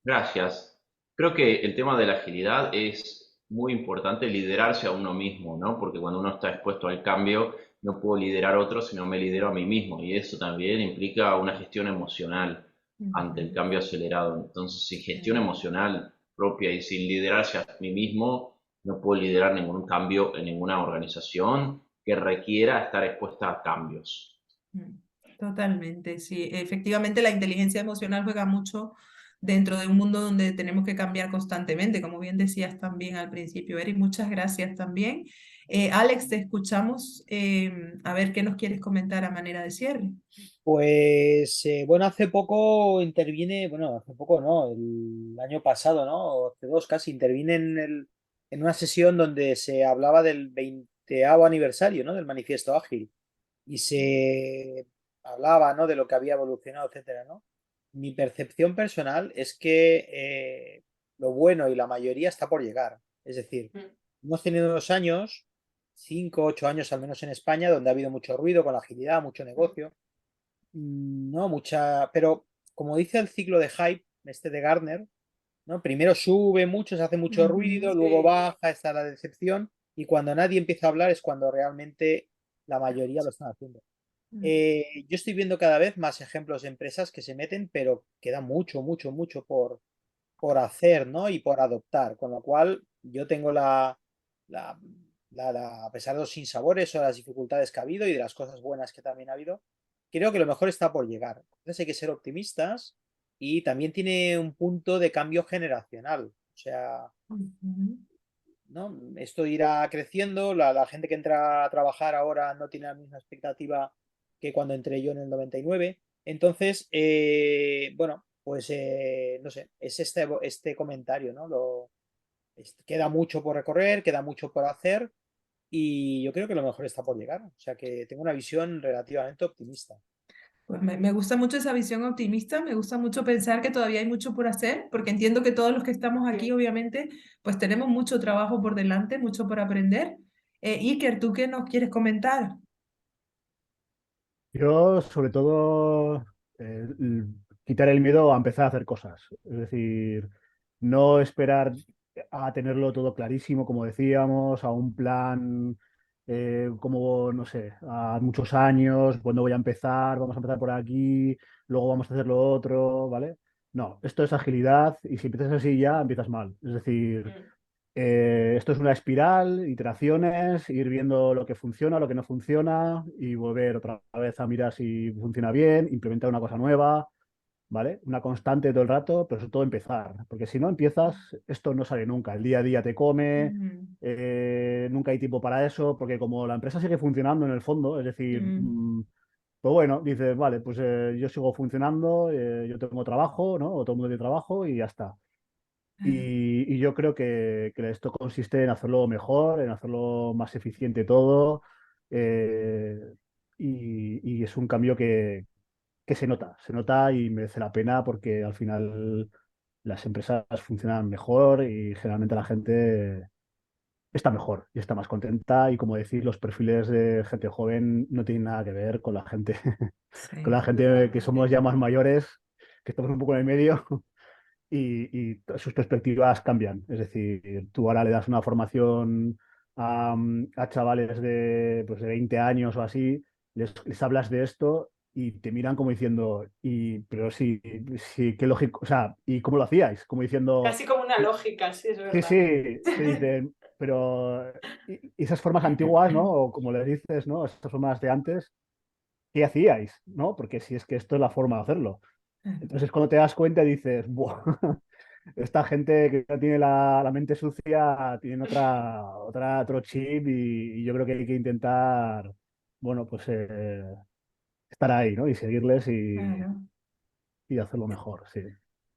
Speaker 5: Gracias. Creo que el tema de la agilidad es muy importante liderarse a uno mismo, ¿no? Porque cuando uno está expuesto al cambio, no puedo liderar a otros, sino me lidero a mí mismo. Y eso también implica una gestión emocional ante el
Speaker 2: Ujú.
Speaker 5: cambio acelerado. Entonces, sin gestión emocional propia y sin liderarse a mí mismo, no puedo liderar ningún cambio en ninguna organización que requiera estar expuesta a cambios.
Speaker 2: Totalmente, sí. Efectivamente, la inteligencia emocional juega mucho dentro de un mundo donde tenemos que cambiar constantemente, como bien decías también al principio, Eric. Muchas gracias también. Alex, te escuchamos. A ver qué nos quieres comentar a manera de cierre.
Speaker 4: Pues bueno, hace poco intervine, bueno, hace poco no, el año pasado, ¿no? O hace dos casi, intervine en una sesión donde se hablaba del 20º aniversario, ¿no? Del Manifiesto Ágil. Y se hablaba, ¿no? De lo que había evolucionado, etcétera, ¿no? Mi percepción personal es que lo bueno y la mayoría está por llegar. Es decir, hemos tenido unos años, 5, 8 años al menos en España, donde ha habido mucho ruido con la agilidad, mucho negocio. No, mucha. Pero como dice el ciclo de hype, este de Gartner, ¿no? Primero sube mucho, se hace mucho ruido, luego
Speaker 1: Sí.
Speaker 4: baja, está la decepción, y cuando nadie empieza a hablar es cuando realmente la mayoría lo están haciendo. Yo estoy viendo cada vez más ejemplos de empresas que se meten, pero queda mucho, mucho, mucho por hacer, ¿no? Y por adoptar. Con lo cual, yo tengo la, a pesar de los sinsabores o las dificultades que ha habido y de las cosas buenas que también ha habido, creo que lo mejor está por llegar. Entonces hay que ser optimistas y también tiene un punto de cambio generacional. O sea,
Speaker 2: Ujú.
Speaker 4: ¿no? Esto irá creciendo, la gente que entra a trabajar ahora no tiene la misma expectativa que cuando entré yo en el 99. Entonces, bueno, pues no sé, es este comentario, ¿no? Queda mucho por recorrer, queda mucho por hacer y yo creo que lo mejor está por llegar. O sea que tengo una visión relativamente optimista.
Speaker 2: Pues me gusta mucho esa visión optimista, me gusta mucho pensar que todavía hay mucho por hacer, porque entiendo que todos los que estamos aquí,
Speaker 1: Sí.
Speaker 2: obviamente, pues tenemos mucho trabajo por delante, mucho por aprender. Iker, ¿tú qué nos quieres comentar?
Speaker 6: Yo, sobre todo, quitar el miedo a empezar a hacer cosas. Es decir, no esperar a tenerlo todo clarísimo, como decíamos, a un plan como, no sé, a muchos años, cuándo voy a empezar, vamos a empezar por aquí, luego vamos a hacer lo otro, ¿vale? No, esto es agilidad y si empiezas así ya empiezas mal. Es decir, esto es una espiral, iteraciones, ir viendo lo que funciona, lo que no funciona y volver otra vez a mirar si funciona bien, implementar una cosa nueva, ¿vale? Una constante todo el rato, pero sobre todo empezar, porque si no empiezas, esto no sale nunca. El día a día te come,
Speaker 2: Mm,
Speaker 6: nunca hay tiempo para eso, porque como la empresa sigue funcionando en el fondo, es decir,
Speaker 2: mm,
Speaker 6: pues bueno, dices, vale, pues yo sigo funcionando, yo tengo trabajo, ¿no? O todo el mundo tiene trabajo y ya está. Y yo creo que esto consiste en hacerlo mejor, en hacerlo más eficiente todo. eh, y es un cambio que se nota y merece la pena porque al final las empresas funcionan mejor y generalmente la gente está mejor y está más contenta. Y como decís, los perfiles de gente joven no tienen nada que ver con la gente, con
Speaker 2: sí,
Speaker 6: la gente que somos
Speaker 2: totalmente.
Speaker 6: ya más mayores, que estamos un poco en el medio y sus perspectivas cambian. Es decir, tú ahora le das una formación a chavales de, pues, de 20 años o así, les hablas de esto y te miran como diciendo, pero sí, sí, qué lógico, o sea, ¿y cómo lo hacíais? Como diciendo,
Speaker 1: Casi como una lógica, sí, es
Speaker 6: sí,
Speaker 1: verdad.
Speaker 6: sí, te dicen, pero y esas formas antiguas, ¿no? O como le dices, ¿no? Esas formas de antes, ¿qué hacíais? ¿No? Porque si es que esto es la forma de hacerlo. Entonces, cuando te das cuenta, dices, ¡buah! Esta gente que no tiene la mente sucia tiene otro chip y yo creo que hay que intentar bueno, pues estar ahí, ¿no? Y seguirles
Speaker 2: Claro.
Speaker 6: y hacerlo mejor, sí.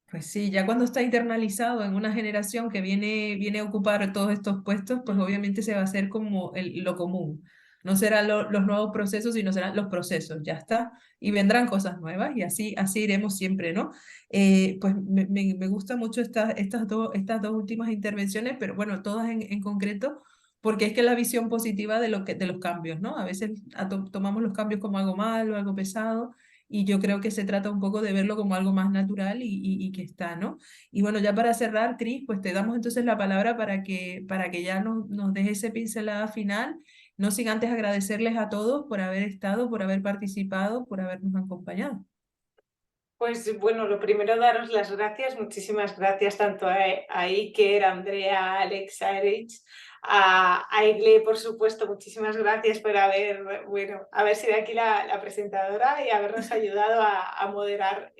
Speaker 2: Pues sí, ya cuando está internalizado en una generación que viene a ocupar todos estos puestos, pues obviamente se va a hacer como lo común. No serán los nuevos procesos, sino serán los procesos, ya está. Y vendrán cosas nuevas y así iremos siempre, ¿no? Pues me gusta mucho estas dos últimas intervenciones, pero bueno, todas en concreto, porque es que la visión positiva de los cambios, ¿no? A veces tomamos los cambios como algo malo, algo pesado, y yo creo que se trata un poco de verlo como algo más natural y que está, ¿no? Y bueno, ya para cerrar, Cris, pues te damos entonces la palabra para que ya nos deje esa pincelada final, no sin antes agradecerles a todos por haber estado, por haber participado, por habernos acompañado.
Speaker 1: Pues bueno, lo primero daros las gracias, muchísimas gracias tanto a Iker, a Andrea, a Alex, a Erich, a Egle, por supuesto, muchísimas gracias por haber sido aquí la presentadora y habernos ayudado a moderar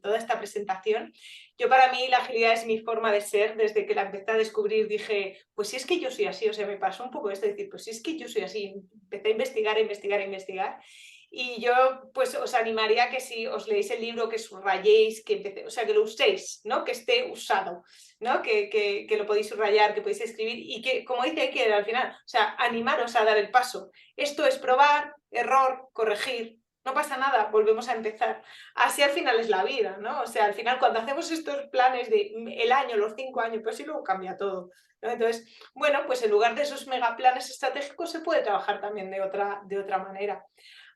Speaker 1: toda esta presentación. Yo para mí la agilidad es mi forma de ser, desde que la empecé a descubrir dije, pues si es que yo soy así, o sea, me pasó un poco esto de decir, pues si es que yo soy así, empecé a investigar, a investigar, a investigar. Y yo pues os animaría a que si os leéis el libro, que subrayéis, o sea, que lo uséis, ¿no? Que esté usado, ¿no? Que lo podéis subrayar, que podéis escribir y que, como dice Iker al final, o sea, animaros a dar el paso. Esto es probar, error, corregir. No pasa nada, volvemos a empezar. Así al final es la vida, ¿no? O sea, al final cuando hacemos estos planes de el año, los 5 años, pues sí, luego cambia todo, ¿no? Entonces, bueno, pues en lugar de esos megaplanes estratégicos se puede trabajar también de otra manera.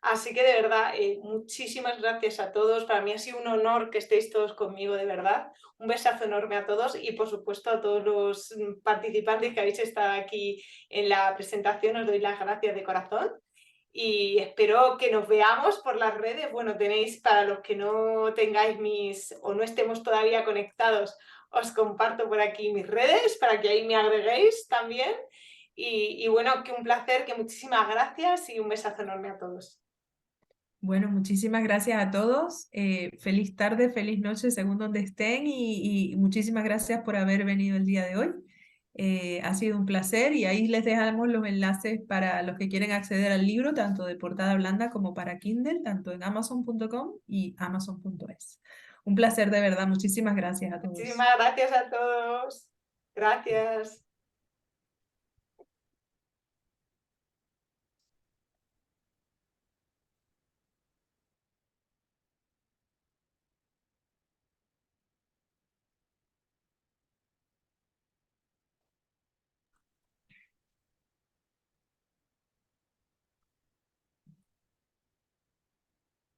Speaker 1: Así que de verdad, muchísimas gracias a todos. Para mí ha sido un honor que estéis todos conmigo, de verdad. Un besazo enorme a todos y por supuesto a todos los participantes que habéis estado aquí en la presentación. Os doy las gracias de corazón y espero que nos veamos por las redes. Bueno, tenéis, para los que no tengáis o no estemos todavía conectados, os comparto por aquí mis redes para que ahí me agreguéis también. Y bueno, que un placer, que muchísimas gracias y un besazo enorme a todos.
Speaker 2: Bueno, muchísimas gracias a todos. Feliz tarde, feliz noche, según donde estén, y muchísimas gracias por haber venido el día de hoy. Ha sido un placer y ahí les dejamos los enlaces para los que quieren acceder al libro, tanto de portada blanda como para Kindle, tanto en amazon.com y amazon.es. Un placer de verdad, muchísimas gracias a todos.
Speaker 1: Muchísimas gracias a todos. Gracias.